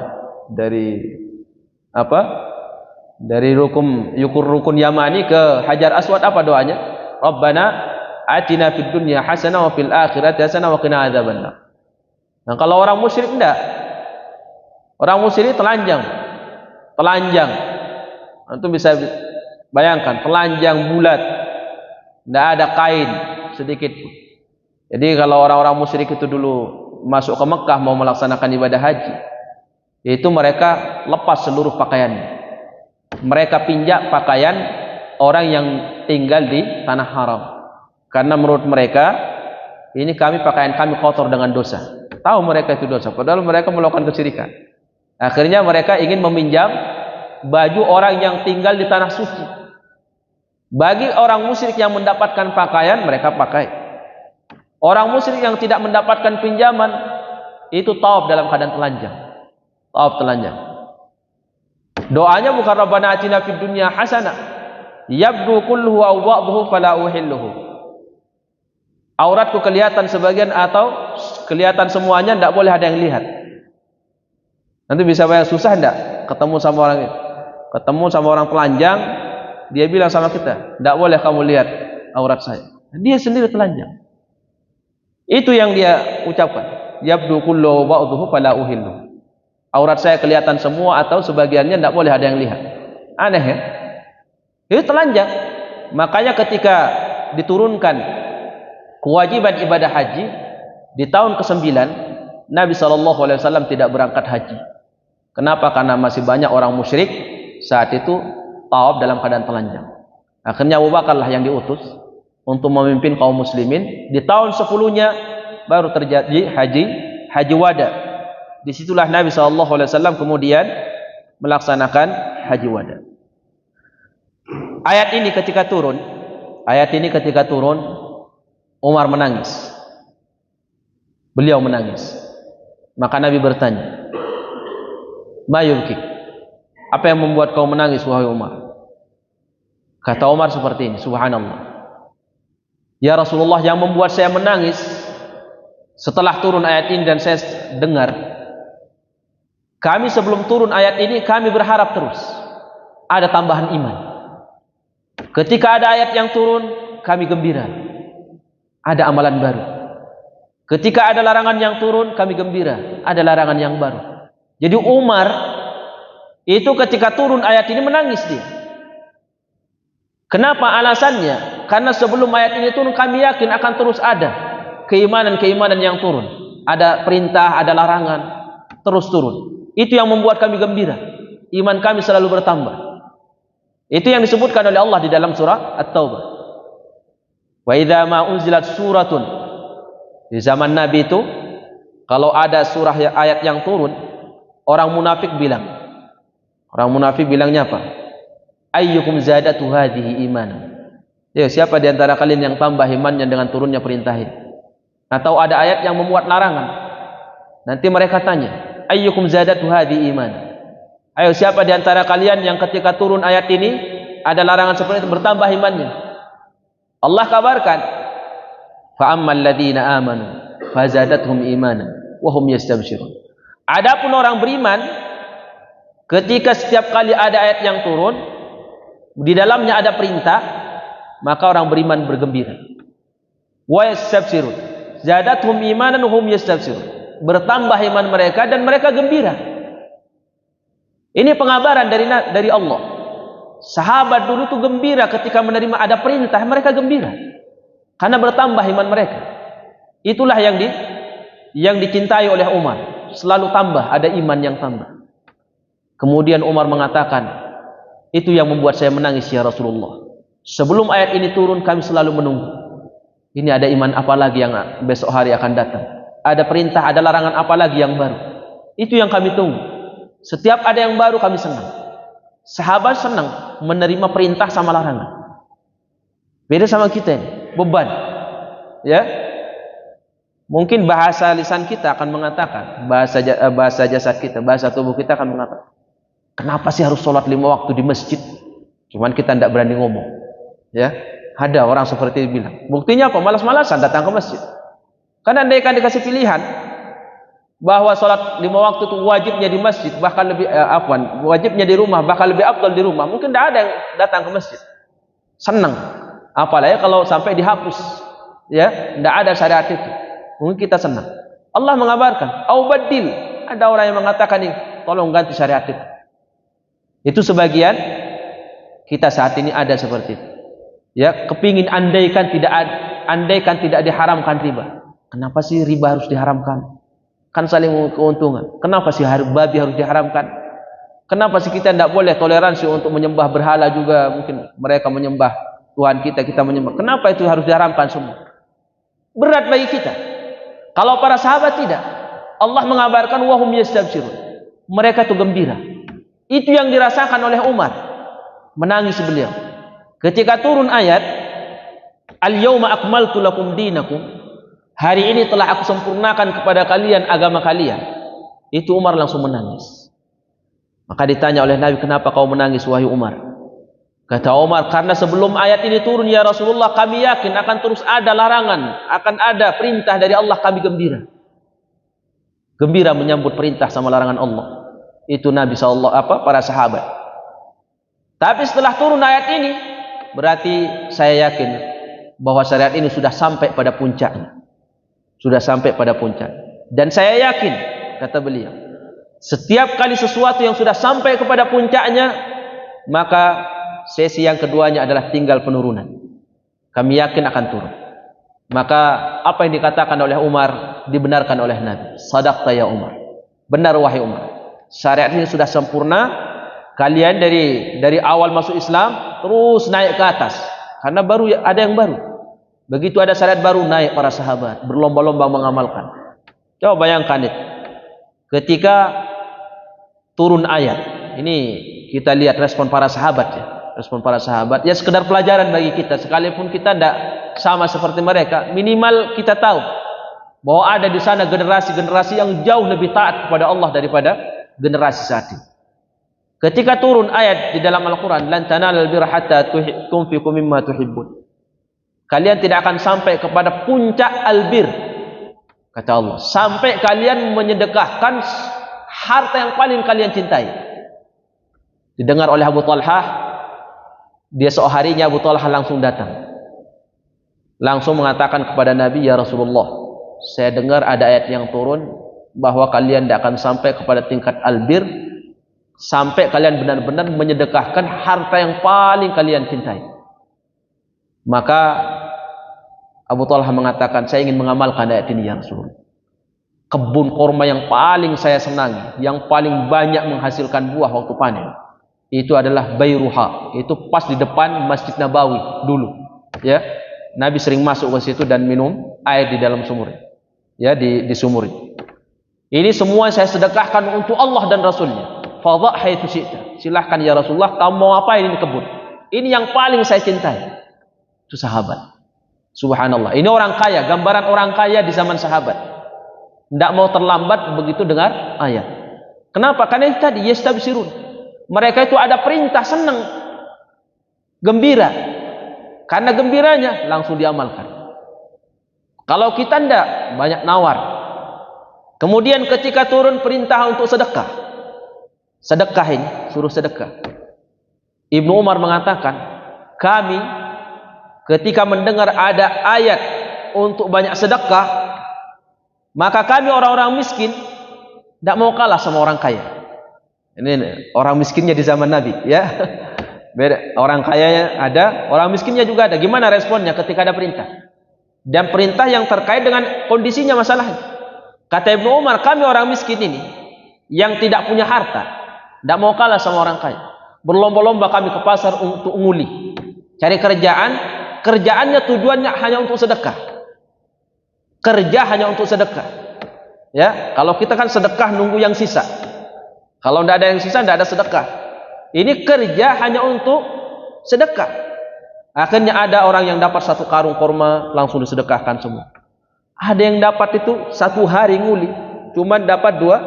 dari rukun Yamani ke Hajar Aswad, apa doanya? Rabbana atina fid dunya hasanah wa fil akhirati hasanah wa qina adzabannar. Nah, kalau orang musyrik enggak. Orang musyrik telanjang. Antum bisa bayangkan, telanjang bulat, enggak ada kain sedikit pun. Jadi kalau orang-orang musyrik itu dulu masuk ke Mekah mau melaksanakan ibadah haji, itu mereka lepas seluruh pakaiannya. Mereka pinjak pakaian orang yang tinggal di tanah haram. Karena menurut mereka, ini pakaian kami kotor dengan dosa. Tahu mereka itu dosa, padahal mereka melakukan kesyirikan. Akhirnya mereka ingin meminjam baju orang yang tinggal di tanah suci. Bagi orang musyrik yang mendapatkan pakaian, mereka pakai. Orang musyrik yang tidak mendapatkan pinjaman, itu tawaf dalam keadaan telanjang. Doanya bukan Rabbana atina fid dunya hasanah, yabdu kulluhu aw ba'dhuhu fala uhilluhu. Auratku kelihatan sebagian atau kelihatan semuanya, tidak boleh ada yang lihat. Nanti bisa bayang susah tidak ketemu sama orang telanjang, dia bilang sama kita, tidak boleh kamu lihat aurat saya. Dia sendiri telanjang. Itu yang dia ucapkan. Yabdu kullu ba'dhuhu fala uhillu. Aurat saya kelihatan semua atau sebagiannya, tidak boleh ada yang lihat. Aneh ya? Itu telanjang. Makanya ketika diturunkan kewajiban ibadah haji di tahun ke-9, Nabi SAW tidak berangkat haji. Kenapa? Karena masih banyak orang musyrik saat itu tawaf dalam keadaan telanjang. Akhirnya Abu Bakar lah yang diutus untuk memimpin kaum muslimin. Di tahun 10-nya baru terjadi haji wada. Disitulah Nabi SAW kemudian melaksanakan haji wada. Ayat ini ketika turun, Umar menangis. Beliau menangis. Maka Nabi bertanya, "Ma yubkik? Apa yang membuat kau menangis wahai Umar?" Kata Umar seperti ini, subhanallah. Ya Rasulullah, yang membuat saya menangis setelah turun ayat ini dan saya dengar, kami sebelum turun ayat ini kami berharap terus ada tambahan iman. Ketika ada ayat yang turun, kami gembira, ada amalan baru. Ketika ada larangan yang turun, kami gembira, ada larangan yang baru. Jadi Umar itu ketika turun ayat ini menangis dia. Kenapa? Alasannya, karena sebelum ayat ini turun kami yakin akan terus ada keimanan-keimanan yang turun. Ada perintah, ada larangan, terus turun. Itu yang membuat kami gembira. Iman kami selalu bertambah. Itu yang disebutkan oleh Allah di dalam surah At-Taubah. Wa idza ma unzilat suratun. Di zaman Nabi itu, kalau ada surah ayat yang turun, orang munafik bilangnya apa? Ayyukum zadatu hadhihi iman. Ya, siapa di antara kalian yang tambah imannya dengan turunnya perintah ini? Atau ada ayat yang memuat larangan. Nanti mereka tanya, ayyukum zadatu hadhihi iman. Ayo, siapa di antara kalian yang ketika turun ayat ini ada larangan seperti itu bertambah imannya? Allah kabarkan, fa ammal ladzina amanu fazadathum imanan wa hum yastabshirun. Adapun orang beriman, ketika setiap kali ada ayat yang turun di dalamnya ada perintah, maka orang beriman bergembira. Wa yastabshirun. Zadathum imanan wa hum yastabshirun. Bertambah iman mereka dan mereka gembira. Ini pengabaran dari Allah. Sahabat dulu tuh gembira ketika menerima ada perintah, mereka gembira karena bertambah iman mereka. Itulah yang dicintai oleh Umar. Selalu tambah, ada iman yang tambah. Kemudian Umar mengatakan, itu yang membuat saya menangis ya Rasulullah. Sebelum ayat ini turun kami selalu menunggu. Ini ada iman apa lagi yang besok hari akan datang? Ada perintah, ada larangan apa lagi yang baru? Itu yang kami tunggu. Setiap ada yang baru kami senang. Sahabat senang menerima perintah sama larangan. Beda sama kita ini, beban. Ya. Mungkin bahasa lisan kita akan mengatakan, bahasa jasad kita, bahasa tubuh kita akan mengatakan, kenapa sih harus sholat 5 waktu di masjid? Cuman kita tidak berani ngomong. Ya, ada orang seperti itu bilang. Buktinya apa? Malas-malasan datang ke masjid. Karena andaikan dikasih pilihan bahwa sholat 5 waktu itu wajibnya di masjid, bahkan lebih wajibnya di rumah, bahkan lebih afdal di rumah, mungkin tidak ada yang datang ke masjid. Senang. Apalagi kalau sampai dihapus. Ya, tidak ada syariat itu. Mungkin kita senang. Allah mengabarkan, au badil. Ada orang yang mengatakan ini, tolong ganti syariat itu. Itu sebagian kita saat ini ada seperti itu. Ya, kepingin andaikan tidak diharamkan riba. Kenapa sih riba harus diharamkan? Kan saling keuntungan. Kenapa sih babi harus diharamkan? Kenapa sih kita tidak boleh toleransi untuk menyembah berhala juga? Mungkin mereka menyembah Tuhan kita menyembah. Kenapa itu harus diharamkan semua? Berat bagi kita. Kalau para sahabat tidak. Allah mengabarkan wahum yastabshirun. Mereka itu gembira. Itu yang dirasakan oleh Umar. Menangis beliau. Ketika turun ayat, al-yawma akmaltu lakum dinakum. Hari ini telah aku sempurnakan kepada kalian agama kalian. Itu Umar langsung menangis. Maka ditanya oleh Nabi, kenapa kau menangis wahai Umar? Kata Umar, karena sebelum ayat ini turun ya Rasulullah, kami yakin akan terus ada larangan, akan ada perintah dari Allah, kami gembira. Gembira menyambut perintah sama larangan Allah. Itu Nabi para sahabat. Tapi setelah turun ayat ini, berarti saya yakin bahwa syariat ini sudah sampai pada puncaknya. Sudah sampai pada puncak. Dan saya yakin, kata beliau, setiap kali sesuatu yang sudah sampai kepada puncaknya, maka sesi yang keduanya adalah tinggal penurunan. Kami yakin akan turun. Maka apa yang dikatakan oleh Umar dibenarkan oleh Nabi. Sadaqta ya Umar. Benar wahai Umar. Syariat ini sudah sempurna. Kalian dari awal masuk Islam terus naik ke atas. Karena baru ada yang baru. Begitu ada syariat baru, naik para sahabat berlomba-lomba mengamalkan. Coba bayangkan itu. ketika turun ayat. Ini kita lihat respon para sahabat ya. Respon para sahabat ya sekedar pelajaran bagi kita, sekalipun kita tidak sama seperti mereka, minimal kita tahu bahwa ada di sana generasi-generasi yang jauh lebih taat kepada Allah daripada generasi saat ini. Ketika turun ayat di dalam Al-Quran, lan tanalul birra hatta tunfiqu mimma tuhibbun, kalian tidak akan sampai kepada puncak albir, kata Allah, sampai kalian menyedekahkan harta yang paling kalian cintai. Didengar oleh Abu Talhah. Dia esok harinya Abu Talhah langsung datang, langsung mengatakan kepada Nabi, ya Rasulullah, saya dengar ada ayat yang turun bahwa kalian tidak akan sampai kepada tingkat albir sampai kalian benar-benar menyedekahkan harta yang paling kalian cintai. Maka Abu Talhah mengatakan, saya ingin mengamalkan ayat ini ya Rasulullah. Kebun kurma yang paling saya senangi, yang paling banyak menghasilkan buah waktu panen, itu adalah Bayruha. Itu pas di depan Masjid Nabawi dulu. Ya, Nabi sering masuk ke situ dan minum air di dalam sumur. Ya, di sumur. Ini semua saya sedekahkan untuk Allah dan Rasulnya. Fadha haitsu syi'ta. Silahkan ya Rasulullah, kamu mau apa ini kebun? Ini yang paling saya cintai. Itu sahabat. Subhanallah. Ini orang kaya, gambaran orang kaya di zaman sahabat. Tidak mau terlambat begitu dengar ayat. Kenapa? Karena itu tadi yastabsirun. Mereka itu ada perintah, senang, gembira. Karena gembiranya langsung diamalkan. Kalau kita tidak, banyak nawar. Kemudian ketika turun perintah untuk sedekah, sedekah ini suruh sedekah. Ibnu Umar mengatakan, kami ketika mendengar ada ayat untuk banyak sedekah, maka kami orang-orang miskin tidak mau kalah sama orang kaya. Ini orang miskinnya di zaman Nabi, ya. Beda. Orang kayanya ada, orang miskinnya juga ada. Gimana responnya ketika ada perintah? Dan perintah yang terkait dengan kondisinya masalahnya. Kata Ibnu Umar, kami orang miskin ini yang tidak punya harta, tidak mau kalah sama orang kaya. Berlomba-lomba kami ke pasar untuk nguli, cari kerjaan. Kerjaannya tujuannya hanya untuk sedekah. Kerja hanya untuk sedekah. Ya, kalau kita kan sedekah nunggu yang sisa. Kalau tidak ada yang sisa, tidak ada sedekah. Ini kerja hanya untuk sedekah. Akhirnya ada orang yang dapat 1 karung kurma, langsung disedekahkan semua. Ada yang dapat itu 1 hari nguli, cuma dapat dua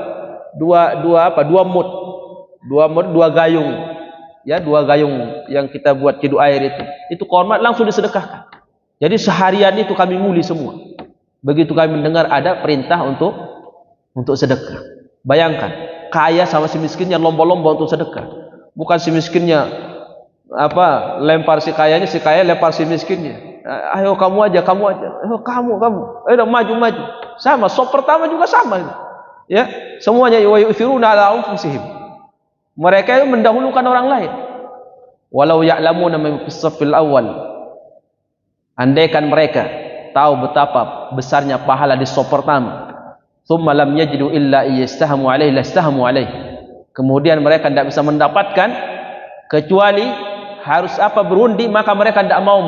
mut, 2 gayung. Ya, 2 gayung yang kita buat ciduk air itu. Itu kurma langsung disedekahkan. Jadi seharian itu kami nguli semua. Begitu kami mendengar ada perintah untuk sedekah. Bayangkan, kaya sama si miskinnya lomba-lomba untuk sedekah. Bukan si miskinnya lempar si kayanya, si kaya lempar si miskinnya. Ayo kamu aja. Ayo kamu. Ayo maju. Sama, sop pertama juga sama. Ya, semuanya wa yu'thiruna ala anfusihim. Mereka itu mendahulukan orang lain. Walau ya'lamuna min fis-saffil awwal. Andaikan mereka tahu betapa besarnya pahala di sop pertama, thumma lam yajidu illa iyastahamu alaihi lastahamu alaihi, kemudian mereka tidak bisa mendapatkan kecuali harus berundi, maka mereka tidak mau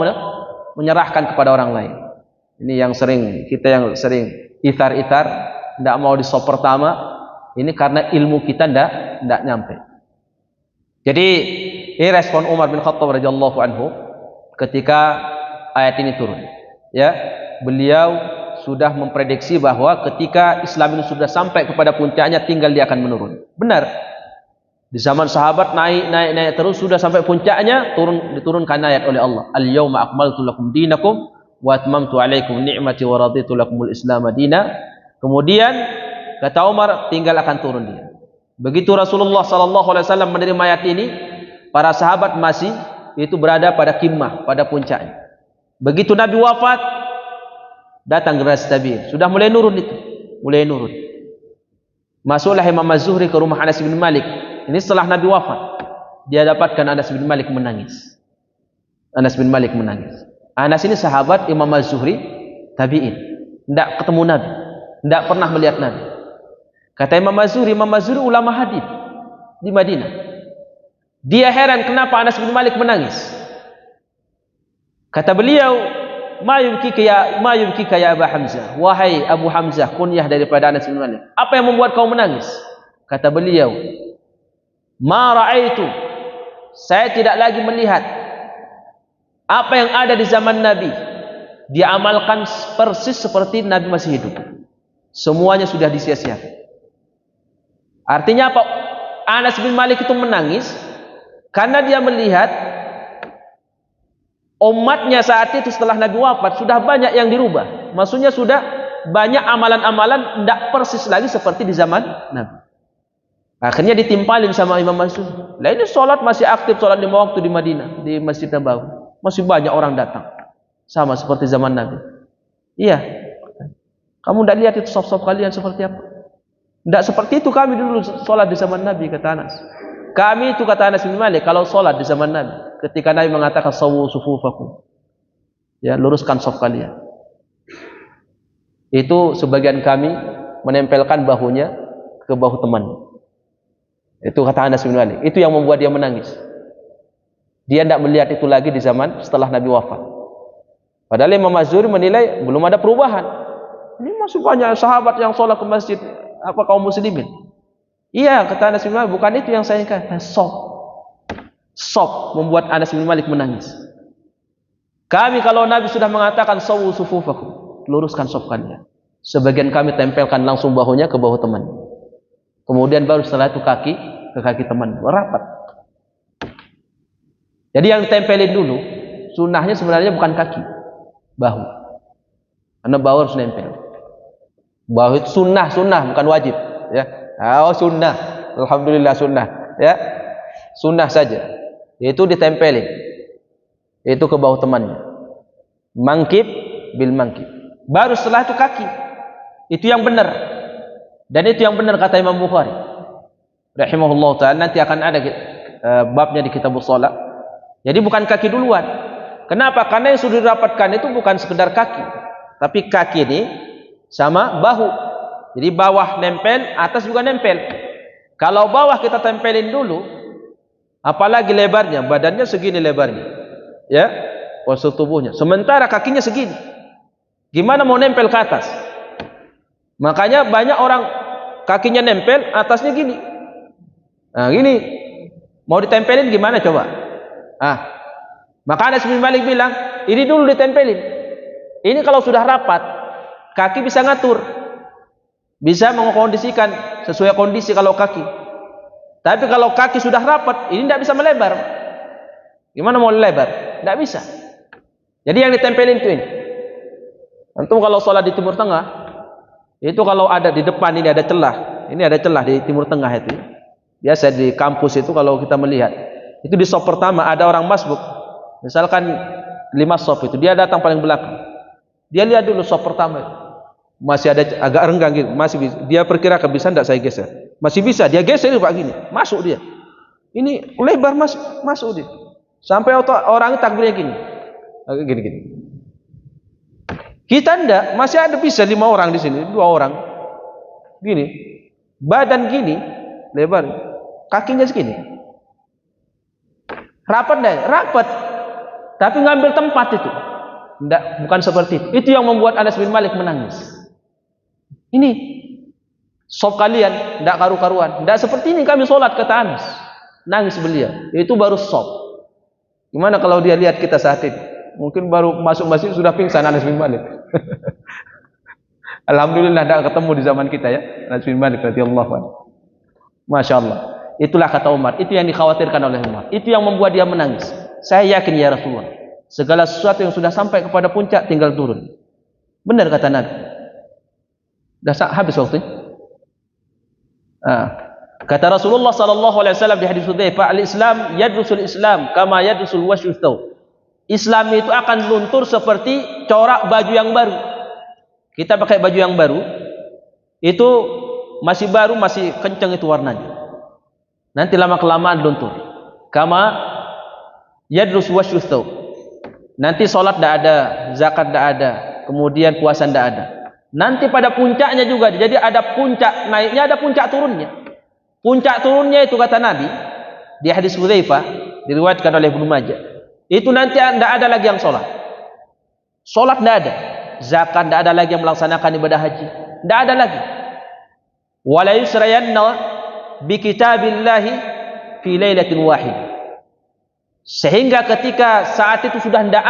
menyerahkan kepada orang lain. Ini yang sering itar-itar, tidak mau di sop pertama. Ini karena ilmu kita tidak nyampe. Jadi ini respon Umar bin Khattab radhiyallahu anhu ketika ayat ini turun. Ya, beliau sudah memprediksi bahwa ketika Islam ini sudah sampai kepada puncaknya, tinggal dia akan menurun. Benar. Di zaman sahabat naik terus, sudah sampai puncaknya diturunkan ayat oleh Allah. Al-yauma akmaltu lakum dinakum wa atmamtu alaikum ni'mati wa raditu lakumul Islam madina. Kemudian kata Umar, tinggal akan turun dia. Begitu Rasulullah SAW menerima ayat ini, para sahabat masih itu berada pada kimmah, pada puncaknya. Begitu Nabi wafat, datang generasi tabi'in, sudah mulai nurun itu, Masuklah Imam Az-Zuhri ke rumah Anas bin Malik. Ini setelah Nabi wafat, dia dapatkan Anas bin Malik menangis. Anas ini sahabat, Imam Az-Zuhri tabi'in, tidak ketemu Nabi, tidak pernah melihat Nabi. Kata Imam Az-Zuhri ulama hadis di Madinah. Dia heran kenapa Anas bin Malik menangis. Kata beliau, ma yubkika ya Abu Hamzah, wahai Abu Hamzah, kunyah daripada Anas bin Malik, apa yang membuat kau menangis? Kata beliau, ma ra'aitu, saya tidak lagi melihat apa yang ada di zaman Nabi diamalkan persis seperti Nabi masih hidup. Semuanya sudah disia-siakan. Artinya apa? Anas bin Malik itu menangis karena dia melihat umatnya saat itu setelah Nabi wafat sudah banyak yang dirubah. Maksudnya sudah banyak amalan-amalan tidak persis lagi seperti di zaman Nabi. Akhirnya ditimpalin sama Imam Mansur. Lah ini sholat masih aktif, sholat 5 waktu di Madinah, di Masjid Nabawi. Masih banyak orang datang. Sama seperti zaman Nabi. Iya. Kamu tidak lihat itu saf-saf kalian seperti apa? Tidak seperti itu kami dulu sholat di zaman Nabi, kata Anas. Kami itu, kata Anas bin Malik, kalau sholat di zaman Nabi, ketika Nabi mengatakan sawu sufufakum, ya, luruskan saf kalian, itu sebagian kami menempelkan bahunya ke bahu teman. Itu kata Anas bin Malik. Itu yang membuat dia menangis. Dia tidak melihat itu lagi di zaman setelah Nabi wafat. Padahal Imam Az-Zuhri menilai belum ada perubahan. Ini masih banyak sahabat yang sholat ke masjid, apa kaum muslimin. Iya, kata Anas bin Malik, bukan itu yang saya inginkan. Sok membuat Anas bin Malik menangis. Kami kalau Nabi sudah mengatakan sawu sufufakum, luruskan saf kalian, sebagian kami tempelkan langsung bahunya ke bahu teman. Kemudian baru setelah itu kaki ke kaki teman, rapat. Jadi yang ditempelin dulu, sunnahnya sebenarnya bukan kaki, bahu. Karena bahu harus nempel. Bahu itu sunnah bukan wajib. Ya, oh sunnah, alhamdulillah sunnah. Ya, sunnah saja. Itu ditempelin. Itu ke bahu temannya. Mangkib bil mangkib. Baru setelah itu kaki. Itu yang benar. Dan itu yang benar kata Imam Bukhari rahimahullah ta'ala. Nanti akan ada babnya di kitab shalah. Jadi bukan kaki duluan. Kenapa? Karena yang sudah dirapatkan itu bukan sekedar kaki, tapi kaki ini sama bahu. Jadi bawah nempel, atas juga nempel. Kalau bawah kita tempelin dulu, apalagi lebarnya, badannya segini lebarnya, ya, postur tubuhnya. Sementara kakinya segini, gimana mau nempel ke atas? Makanya banyak orang kakinya nempel, atasnya gini. Nah, gini. Mau ditempelin gimana coba? Maka Anas bin Malik bilang, ini dulu ditempelin. Ini kalau sudah rapat, kaki bisa ngatur. Bisa mengkondisikan sesuai kondisi kalau kaki. Tapi kalau kaki sudah rapat, ini tidak bisa melebar. Gimana mau lebar? Tidak bisa. Jadi yang ditempelin itu ini. Antum kalau sholat di Timur Tengah, itu kalau ada di depan ini ada celah. Ini ada celah di Timur Tengah itu. Biasa di kampus itu kalau kita melihat, itu di sop pertama ada orang masbuk. Misalkan 5 sop itu, dia datang paling belakang. Dia lihat dulu sop pertama itu. Masih ada agak renggang gitu, masih bisa. Dia perkirakan bisa enggak saya geser? Masih bisa, dia geser itu Pak gini. Masuk dia. Ini lebar masuk dia. Sampai orang takbirnya gini. Gini. Kita enggak, masih ada bisa 5 orang di sini, 2 orang. Gini. Badan gini, lebar. Kakinya segini. Rapat enggak? Rapat. Tapi ngambil tempat itu. Enggak, bukan seperti itu. Itu yang membuat Anas bin Malik menangis. Ini sop kalian enggak karu-karuan. Enggak seperti ini kami sholat, kata Anas. Nangis beliau. Itu baru sop. Gimana kalau dia lihat kita saat ini? Mungkin baru masuk masjid sudah pingsan Anas bin Malik. Alhamdulillah tidak ketemu di zaman kita ya, Anas bin Malik radhiyallahu anhu. Masya Allah. Itulah kata Umar. Itu yang dikhawatirkan oleh Umar. Itu yang membuat dia menangis. Saya yakin ya Rasulullah, segala sesuatu yang sudah sampai kepada puncak tinggal turun. Benar kata Nabi. Dah habis waktu. Kata Rasulullah sallallahu alaihi wasallam di hadis Hudzaifah, al-Islam yadrusul Islam kama yadrusul wasyu tsaw. Islam itu akan luntur seperti corak baju yang baru. Kita pakai baju yang baru, itu masih baru, masih kencang itu warnanya. Nanti lama-kelamaan luntur. Kama yadrus wasyu tsaw. Nanti salat tidak ada, zakat tidak ada, kemudian puasa tidak ada. Nanti pada puncaknya juga, jadi ada puncak naiknya, ada puncak turunnya. Puncak turunnya itu kata Nabi di hadis Hudzaifah, diriwayatkan oleh Ibnu Majah. Itu nanti tidak ada lagi yang sholat. Salat tidak ada, zakat tidak ada lagi yang melaksanakan ibadah haji, tidak ada lagi. Wala yusrayanna bi kitabillahi fi lailatin wahid. Sehingga ketika saat itu sudah tidak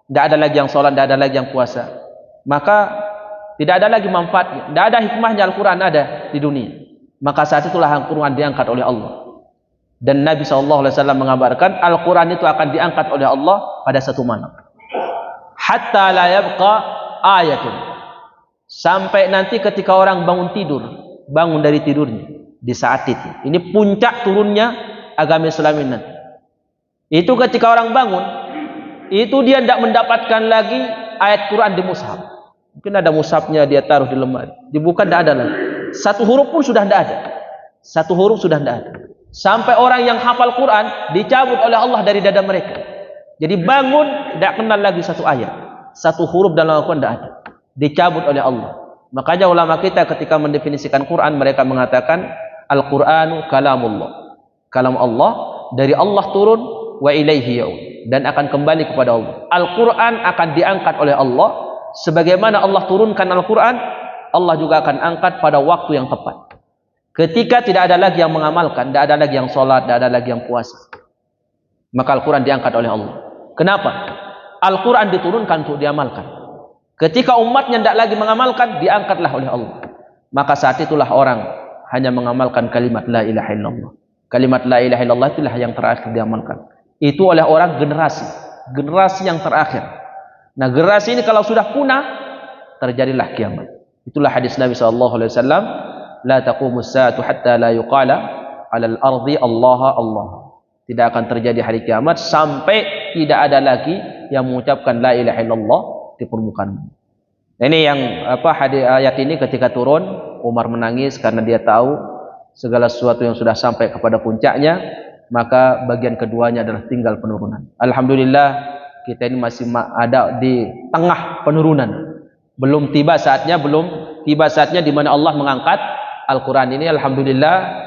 ada lagi yang salat, tidak ada lagi yang puasa, maka tidak ada lagi manfaatnya, tidak ada hikmahnya Al-Quran ada di dunia. Maka saat itulah Al-Quran diangkat oleh Allah. Dan Nabi SAW mengabarkan Al-Quran itu akan diangkat oleh Allah pada satu malam. Hatta la yabqa ayatun. Sampai nanti ketika orang bangun dari tidurnya di saat itu. Ini puncak turunnya agama Islam ini. Itu ketika orang bangun, itu dia tidak mendapatkan lagi ayat Quran di mushaf. Mungkin ada mushafnya dia taruh di lemari, dibuka tidak ada lagi. Satu huruf pun sudah tidak ada. Satu huruf sudah tidak ada. Sampai orang yang hafal Quran dicabut oleh Allah dari dada mereka. Jadi bangun tidak kenal lagi satu ayat, satu huruf dalam Al-Quran tidak ada, dicabut oleh Allah. Makanya ulama kita ketika mendefinisikan Quran, mereka mengatakan Al-Quranu kalamullah, kalam Allah, dari Allah turun, wa ilaihi ya'ud, dan akan kembali kepada Allah. Al-Quran akan diangkat oleh Allah sebagaimana Allah turunkan Al-Quran. Allah juga akan angkat pada waktu yang tepat. Ketika tidak ada lagi yang mengamalkan, tidak ada lagi yang sholat, tidak ada lagi yang puasa, maka Al-Quran diangkat oleh Allah. Kenapa? Al-Quran diturunkan untuk diamalkan. Ketika umatnya tidak lagi mengamalkan, diangkatlah oleh Allah. Maka saat itulah orang hanya mengamalkan kalimat la ilaha illallah. Kalimat la ilaha illallah itulah yang terakhir diamalkan. Itu oleh orang generasi yang terakhir. Nah, generasi ini kalau sudah punah, terjadilah kiamat. Itulah hadis Nabi SAW, la taqumus saatu hatta la yuqala alal ardi Allah Allah. Tidak akan terjadi hari kiamat sampai tidak ada lagi yang mengucapkan la ilaha illallah di permukaan. Ini yang ayat ini ketika turun, Umar menangis karena dia tahu segala sesuatu yang sudah sampai kepada puncaknya, maka bagian keduanya adalah tinggal penurunan. Alhamdulillah kita ini masih ada di tengah penurunan. Belum tiba saatnya di mana Allah mengangkat Al-Quran ini. Alhamdulillah,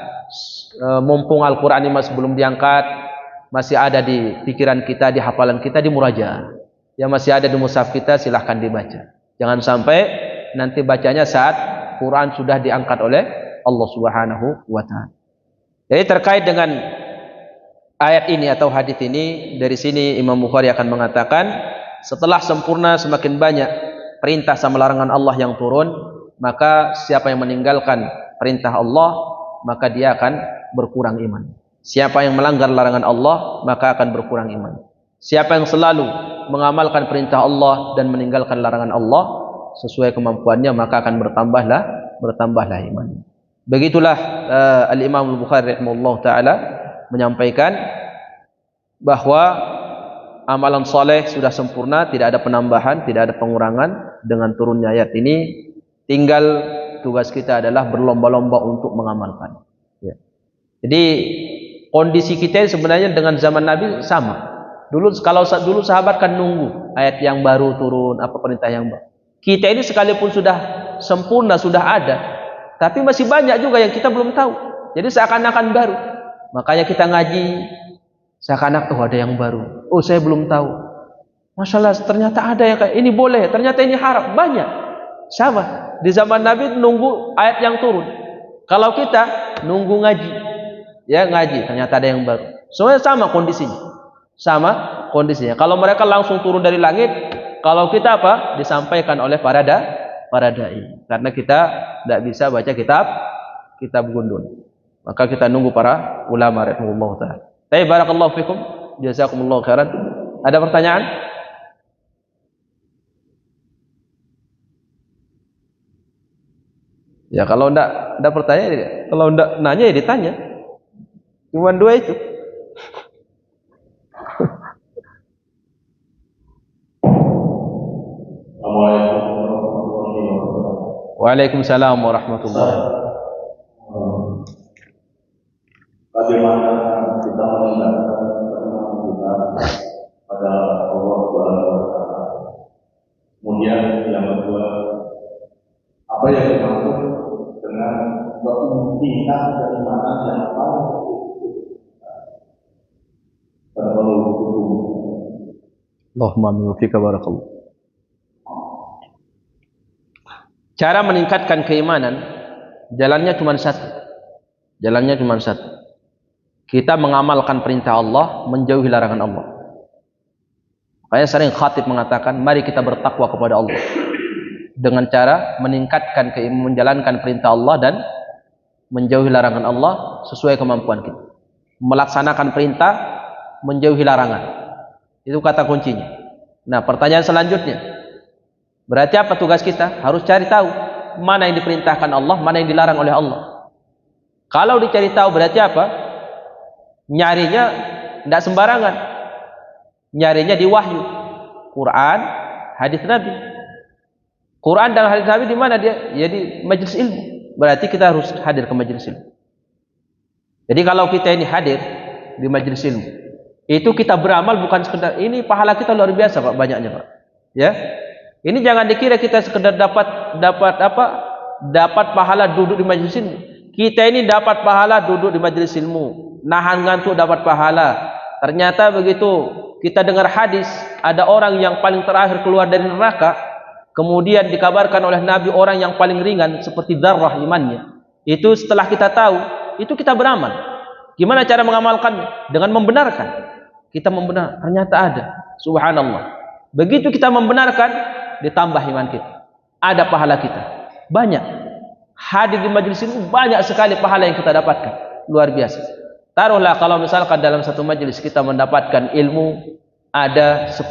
mumpung Al-Quran ini masih belum diangkat, masih ada di pikiran kita, di hafalan kita, di murajaah. Yang masih ada di mushaf kita, silahkan dibaca. Jangan sampai nanti bacanya saat Quran sudah diangkat oleh Allah Subhanahu wa Ta'ala. Jadi terkait dengan ayat ini atau hadis ini, dari sini Imam Bukhari akan mengatakan, setelah sempurna semakin banyak perintah sama larangan Allah yang turun, maka siapa yang meninggalkan perintah Allah, maka dia akan berkurang iman. Siapa yang melanggar larangan Allah, maka akan berkurang iman. Siapa yang selalu mengamalkan perintah Allah dan meninggalkan larangan Allah sesuai kemampuannya, maka akan bertambahlah iman. Begitulah Al-Imam Al-Bukhari rahimahullah ta'ala menyampaikan bahwa amalan soleh sudah sempurna, tidak ada penambahan, tidak ada pengurangan dengan turunnya ayat ini. Tinggal tugas kita adalah berlomba-lomba untuk mengamalkan. Ya. Jadi kondisi kita sebenarnya dengan zaman Nabi sama. Kalau dulu sahabat kan nunggu ayat yang baru turun, apa perintah yang baru. Kita ini sekalipun sudah sempurna, sudah ada, tapi masih banyak juga yang kita belum tahu. Jadi seakan-akan baru. Makanya kita ngaji, seakan-akan ada yang baru. Oh, saya belum tahu. Masya Allah, ternyata ada yang kayak ini boleh, ternyata ini haram. Banyak. Sama. Di zaman Nabi nunggu ayat yang turun. Kalau kita nunggu ngaji, ya ngaji, ternyata ada yang baru. Semuanya sama kondisinya. Kalau mereka langsung turun dari langit, kalau kita disampaikan oleh para dai. Karena kita tidak bisa baca kitab gundul. Maka kita nunggu para ulama rahimahullah ta'ala. Baik, barakallahu fikum, jazakumullahu khairan. Ada pertanyaan? Ya kalau enggak pertanyaan, kalau enggak nanya ya ditanya. Cuma dua itu. Waalaikumsalam warahmatullahi wabarakatuh. Bagaimana kita meninggalkan keimanan kita pada Allah Subhanahu wa Ta'ala. Kemudian yang kedua, apa yang dimaksud dengan tingkat keimanan yang paling terlalu Allahumma amin wa fika barakallah. Cara meningkatkan keimanan jalannya cuma satu. Jalannya cuma satu. Kita mengamalkan perintah Allah, menjauhi larangan Allah. Makanya sering khatib mengatakan, mari kita bertakwa kepada Allah dengan cara meningkatkan menjalankan perintah Allah dan menjauhi larangan Allah sesuai kemampuan kita. Melaksanakan perintah, menjauhi larangan. Itu kata kuncinya. Nah, pertanyaan selanjutnya, berarti apa tugas kita? Harus cari tahu mana yang diperintahkan Allah, mana yang dilarang oleh Allah. Kalau dicari tahu berarti apa? Nyarinya tidak sembarangan. Nyarinya di wahyu, Quran, hadis Nabi. Quran dan hadis Nabi di mana dia? Ya di majelis ilmu. Berarti kita harus hadir ke majelis ilmu. Jadi kalau kita ini hadir di majelis ilmu, itu kita beramal bukan sekedar ini, pahala kita luar biasa Pak, banyaknya Pak. Ya. Ini jangan dikira kita sekedar dapat pahala duduk di majelis ilmu. Kita ini dapat pahala duduk di majelis ilmu, nahan ngantuk dapat pahala. Ternyata begitu kita dengar hadis, ada orang yang paling terakhir keluar dari neraka, kemudian dikabarkan oleh Nabi orang yang paling ringan seperti dzarrah imannya. Itu setelah kita tahu, itu kita beramal. Gimana cara mengamalkannya? Dengan membenarkan. Kita membenarkan, ternyata ada. Subhanallah. Begitu kita membenarkan, ditambah iman kita. Ada pahala kita. Banyak. Hadir di majelis ini banyak sekali pahala yang kita dapatkan. Luar biasa. Taruhlah kalau misalkan dalam satu majelis kita mendapatkan ilmu ada 10.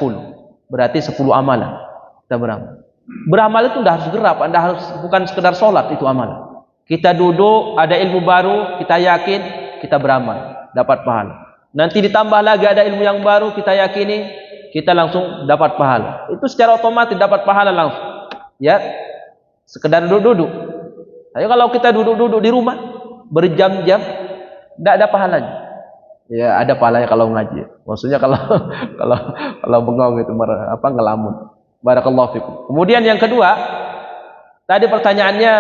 Berarti 10 amalan. Kita beramal. Beramal itu tidak harus gerap, Anda harus bukan sekedar sholat itu amalan. Kita duduk, ada ilmu baru, kita yakin, kita beramal, dapat pahala. Nanti ditambah lagi ada ilmu yang baru, kita yakini, kita langsung dapat pahala. Itu secara otomatis dapat pahala langsung. Ya, sekedar duduk-duduk. Tapi kalau kita duduk-duduk di rumah berjam-jam, tidak ada pahalanya. Ya, ada pahalanya kalau ngaji. Maksudnya kalau bengong itu ngelamun. Barakallahu fikum. Kemudian yang kedua, tadi pertanyaannya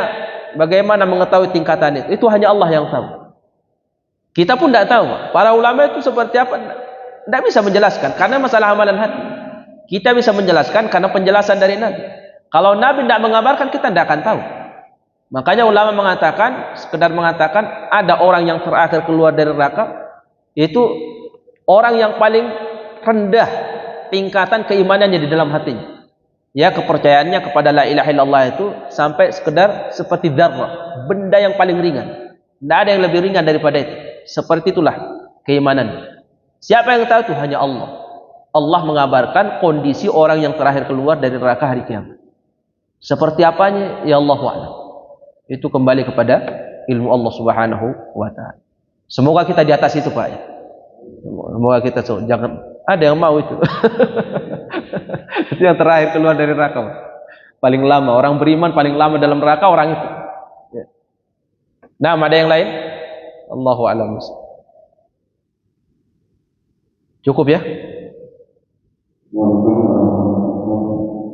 bagaimana mengetahui tingkatan itu? Itu hanya Allah yang tahu. Kita pun tidak tahu. Para ulama itu seperti apa? Tidak bisa menjelaskan karena masalah amalan hati. Kita bisa menjelaskan karena penjelasan dari Nabi. Kalau Nabi tidak mengabarkan, kita tidak akan tahu. Makanya ulama mengatakan, sekedar mengatakan ada orang yang terakhir keluar dari neraka, itu orang yang paling rendah tingkatan keimanannya di dalam hatinya. Ya, kepercayaannya kepada la ilaha illallah itu sampai sekedar seperti dzarrah, benda yang paling ringan. Tidak ada yang lebih ringan daripada itu. Seperti itulah keimanannya. Siapa yang tahu itu? Hanya Allah. Allah mengabarkan kondisi orang yang terakhir keluar dari neraka hari kiamat. Seperti apanya? Ya Allahu a'lam. Itu kembali kepada ilmu Allah Subhanahu wa taala. Semoga kita di atas itu, Pak. Semoga kita jangan ada yang mau itu. Itu yang terakhir keluar dari neraka, Pak. Paling lama orang beriman paling lama dalam neraka orang itu. Ya. Nah, ada yang lain? Allahu a'lam. Cukup ya?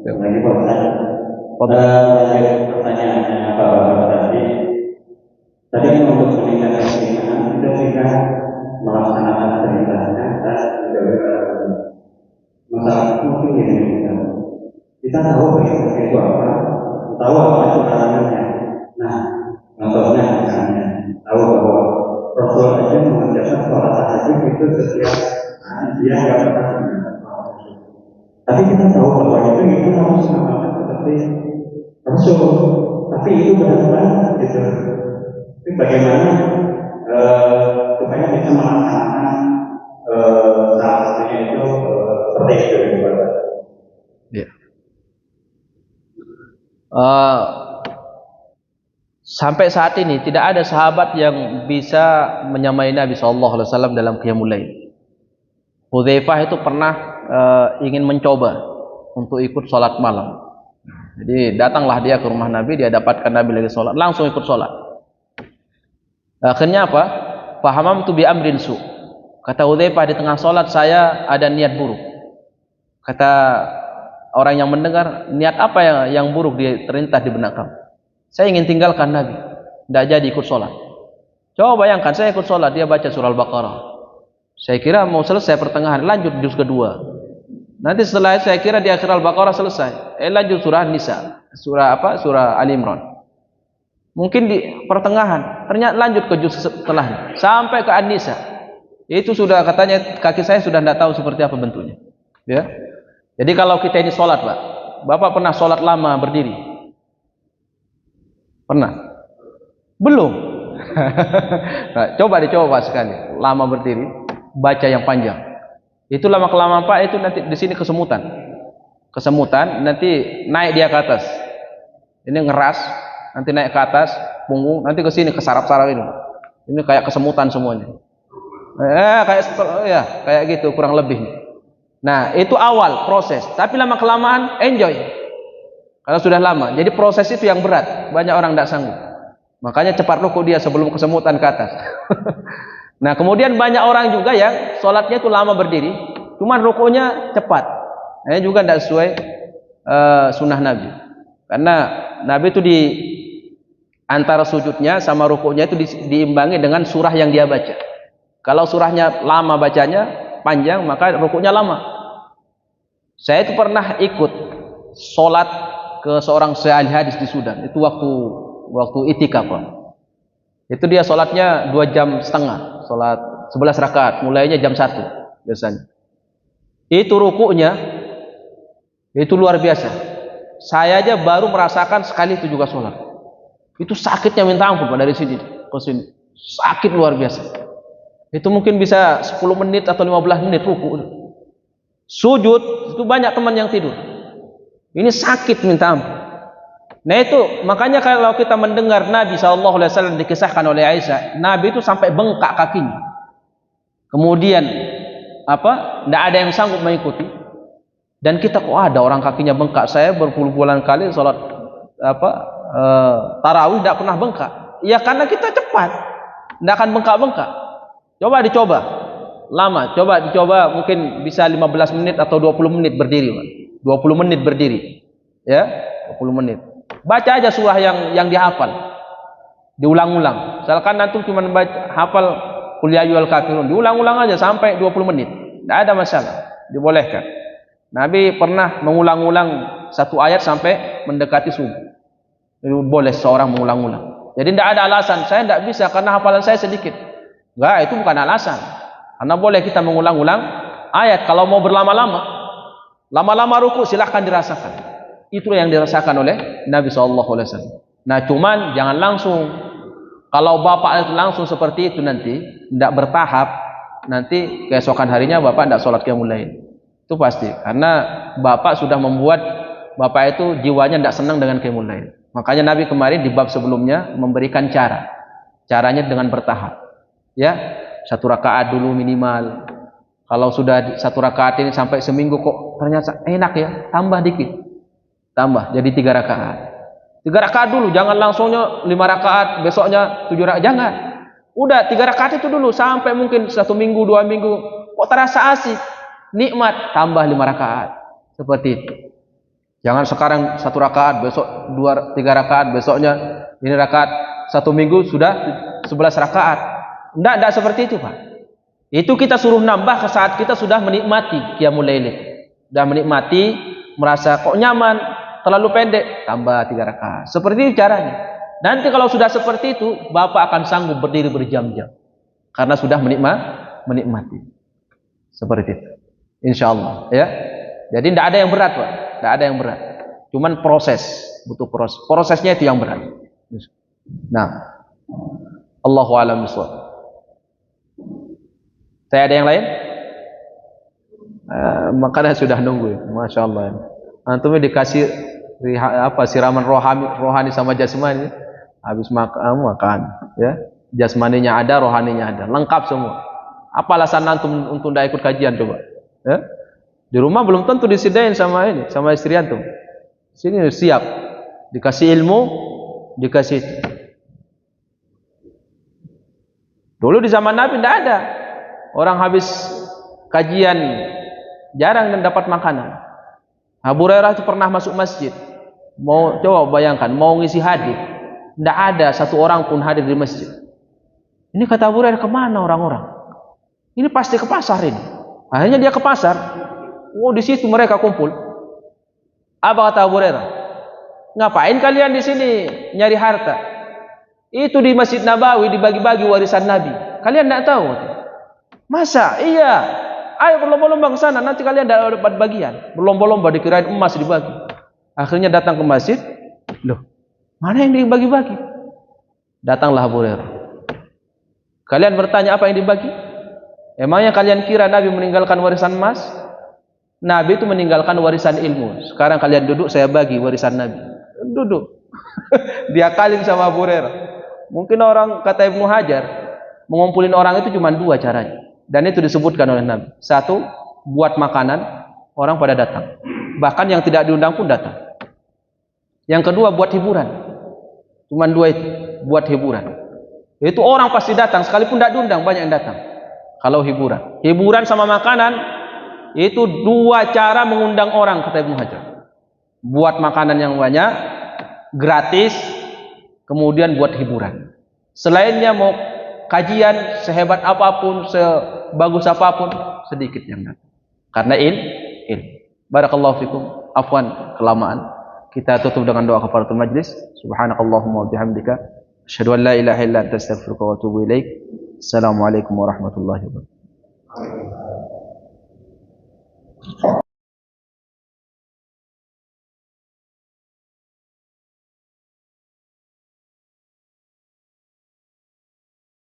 Lagi pertanyaannya Pak tadi kan untuk meningkatkan keimanan kita juga melaksanakan perintahnya dan menjaga masalah mungkin ini kita tahu perintah itu apa, tahu apa itu larangannya. Nah, contohnya misalnya tahu bahwa Rasul aja mengerjakan sholat tahajud itu setiap dia nggak pernah mengerjakan. Tapi kita tahu bahwa itu harus mengamalkan seperti Rasul, tapi itu benar-benar gitu. Tapi bagaimana supaya kita melaksanakan saatnya itu seperti itu? Ya. Sampai saat ini tidak ada sahabat yang bisa menyamai Nabi SAW dalam qiyamul lail. Hudzaifah itu pernah ingin mencoba untuk ikut sholat malam. Jadi datanglah dia ke rumah Nabi, dia dapatkan Nabi lagi sholat, langsung ikut sholat. Akhirnya apa? Fahamam tu bi amrin su. Kata Hudzaifah, di tengah sholat saya ada niat buruk. Kata orang yang mendengar, niat apa yang buruk dia terlintas di benak kamu? Saya ingin tinggalkan Nabi, tidak jadi ikut sholat. Coba bayangkan, saya ikut sholat, dia baca surah Al-Baqarah. Saya kira mau selesai pertengahan, lanjut juz kedua. Nanti setelah itu saya kira di akhir Al-Baqarah selesai. Lanjut surah Nisa. Surah apa? Surah Al-Imran. Mungkin di pertengahan, ternyata lanjut ke juz setelahnya sampai ke An-Nisa. Itu sudah katanya kaki saya sudah tidak tahu seperti apa bentuknya. Ya. Jadi kalau kita ini sholat, Pak. Bapak pernah sholat lama berdiri? Pernah? Belum. Nah, coba dicoba sekali. Lama berdiri, baca yang panjang. Itu lama kelamaan Pak, itu nanti di sini kesemutan. Kesemutan nanti naik dia ke atas. Ini ngeras, nanti naik ke atas punggung, nanti ke sini ke saraf-saraf ini. Ini kayak kesemutan semuanya. Kayak gitu kurang lebih. Nah, itu awal proses, tapi lama kelamaan enjoy. Kalau sudah lama, jadi proses itu yang berat. Banyak orang tidak sanggup. Makanya cepat ruku dia sebelum kesemutan ke atas. Nah, kemudian banyak orang juga yang sholatnya itu lama berdiri, cuman rukunya cepat. Ini juga tidak sesuai sunnah Nabi. Karena Nabi itu di antara sujudnya sama rukunya itu diimbangi dengan surah yang dia baca. Kalau surahnya lama bacanya, panjang, maka rukunya lama. Saya itu pernah ikut sholat ke seorang ahli hadis di Sudan. Itu waktu itikaf. Itu dia sholatnya 2 jam setengah, sholat 11 rakaat, mulainya jam 1 biasanya. Itu rukunya itu luar biasa. Saya aja baru merasakan sekali itu juga sholat. Itu sakitnya minta ampun Pak, dari sini ke sini. Sakit luar biasa. Itu mungkin bisa 10 menit atau 15 menit ruku. Sujud itu banyak teman yang tidur. Ini sakit minta ampun. Nah itu makanya kalau kita mendengar Nabi SAW dikisahkan oleh Aisyah, Nabi itu sampai bengkak kakinya. Kemudian tidak ada yang sanggup mengikuti. Dan kita kok ada orang kakinya bengkak. Saya berpuluh-puluhan kali sholat tarawih tidak pernah bengkak. Ya karena kita cepat, tidak akan bengkak-bengkak. Coba dicoba lama, coba dicoba mungkin bisa 15 menit atau 20 menit berdiri, Pak. 20 menit berdiri, ya 20 menit. Baca aja surah yang dihafal, diulang-ulang. Misalkan nanti cuma hafal Qul ya ayyuhal kafirun, diulang-ulang aja sampai 20 menit, tidak ada masalah, dibolehkan. Nabi pernah mengulang-ulang satu ayat sampai mendekati subuh. Itu boleh seorang mengulang-ulang. Jadi tidak ada alasan saya tidak bisa karena hafalan saya sedikit. Enggak, itu bukan alasan. Karena boleh kita mengulang-ulang ayat. Kalau mau berlama-lama, lama-lama ruku silahkan dirasakan. Itu yang dirasakan oleh Nabi SAW. Nah, cuman jangan langsung. Kalau bapak langsung seperti itu nanti tidak bertahap, nanti keesokan harinya bapak tidak sholat qiyamul lail. Itu pasti. Karena bapak sudah membuat bapak itu jiwanya tidak senang dengan qiyamul lail. Makanya Nabi kemarin di bab sebelumnya memberikan cara. Caranya dengan bertahap. Ya, 1 rakaat dulu minimal. Kalau sudah 1 rakaat ini sampai seminggu kok ternyata enak ya, tambah dikit. Tambah jadi 3 rakaat. 3 rakaat dulu, jangan langsungnya 5 rakaat, besoknya 7 rakaat, jangan. Udah 3 rakaat itu dulu sampai mungkin 1 minggu, 2 minggu kok terasa asik, nikmat, tambah 5 rakaat. Seperti itu. Jangan sekarang 1 rakaat, besok 3 rakaat, besoknya ini rakaat 1 minggu sudah 11 rakaat. Tidak seperti itu Pak. Itu kita suruh nambah ke saat kita sudah menikmati qiyamul lail. Sudah menikmati, merasa kok nyaman, terlalu pendek, tambah 3 rakaat. Seperti itu caranya. Nanti kalau sudah seperti itu, bapak akan sanggup berdiri berjam-jam. Karena sudah menikmati. Seperti itu. Insya Allah. Ya. Jadi tidak ada yang berat Pak. Tidak ada yang berat. Cuman proses. Butuh proses. Prosesnya itu yang berat. Nah. Allahu a'lam bishawab. Saya ada yang lain? Makanya sudah nunggu. Masya Allah. Antum dikasih siraman rohani sama jasmani. Habis makan. Ya. Jasmaninya ada, rohaninya ada. Lengkap semua. Apa alasan antum untuk tidak ikut kajian coba? Ya. Di rumah belum tentu disediain sama istri antum. Sini siap. Dikasih ilmu, dikasih. Dulu di zaman Nabi tidak ada. Orang habis kajian jarang dan dapat makanan. Abu Hurairah itu pernah masuk masjid. Mau coba bayangkan, mau ngisi hadis, tidak ada 1 orang pun hadir di masjid. Ini kata Abu Hurairah, kemana orang-orang? Ini pasti ke pasar ini. Akhirnya dia ke pasar. Oh, di situ mereka kumpul. Apa kata Abu Hurairah? Ngapain kalian di sini nyari harta? Itu di Masjid Nabawi dibagi-bagi warisan Nabi. Kalian tidak tahu? Masa? Iya. Ayo berlomba-lomba ke sana, nanti kalian dapat bagian. Berlomba-lomba dikirain emas dibagi. Akhirnya datang ke masjid. Loh, mana yang dibagi-bagi? Datanglah Abu Hurairah. Kalian bertanya apa yang dibagi? Emangnya kalian kira Nabi meninggalkan warisan emas? Nabi itu meninggalkan warisan ilmu. Sekarang kalian duduk, saya bagi warisan Nabi. Duduk. Diakalin sama Abu Hurairah. Mungkin orang, kata Ibnu Hajar, mengumpulin orang itu cuma dua caranya. Dan itu disebutkan oleh Nabi. Satu, buat makanan, orang pada datang. Bahkan yang tidak diundang pun datang. Yang kedua, buat hiburan. Cuma dua itu, buat hiburan. Itu orang pasti datang, sekalipun tidak diundang, banyak yang datang. Kalau hiburan. Hiburan sama makanan, itu dua cara mengundang orang, kata Ibnu Hajar. Buat makanan yang banyak, gratis, kemudian buat hiburan. Selainnya mau kajian sehebat apapun, sebagus apapun, sedikit yang datang. Karena ilmu. Barakallahu fikum. Afwan kelamaan. Kita tutup dengan doa kafaratul majlis. Subhanakallahumma wa bihamdika asyhadu an la ilaha illa anta astaghfiruka wa atubu ilaik. Assalamualaikum warahmatullahi wabarakatuh.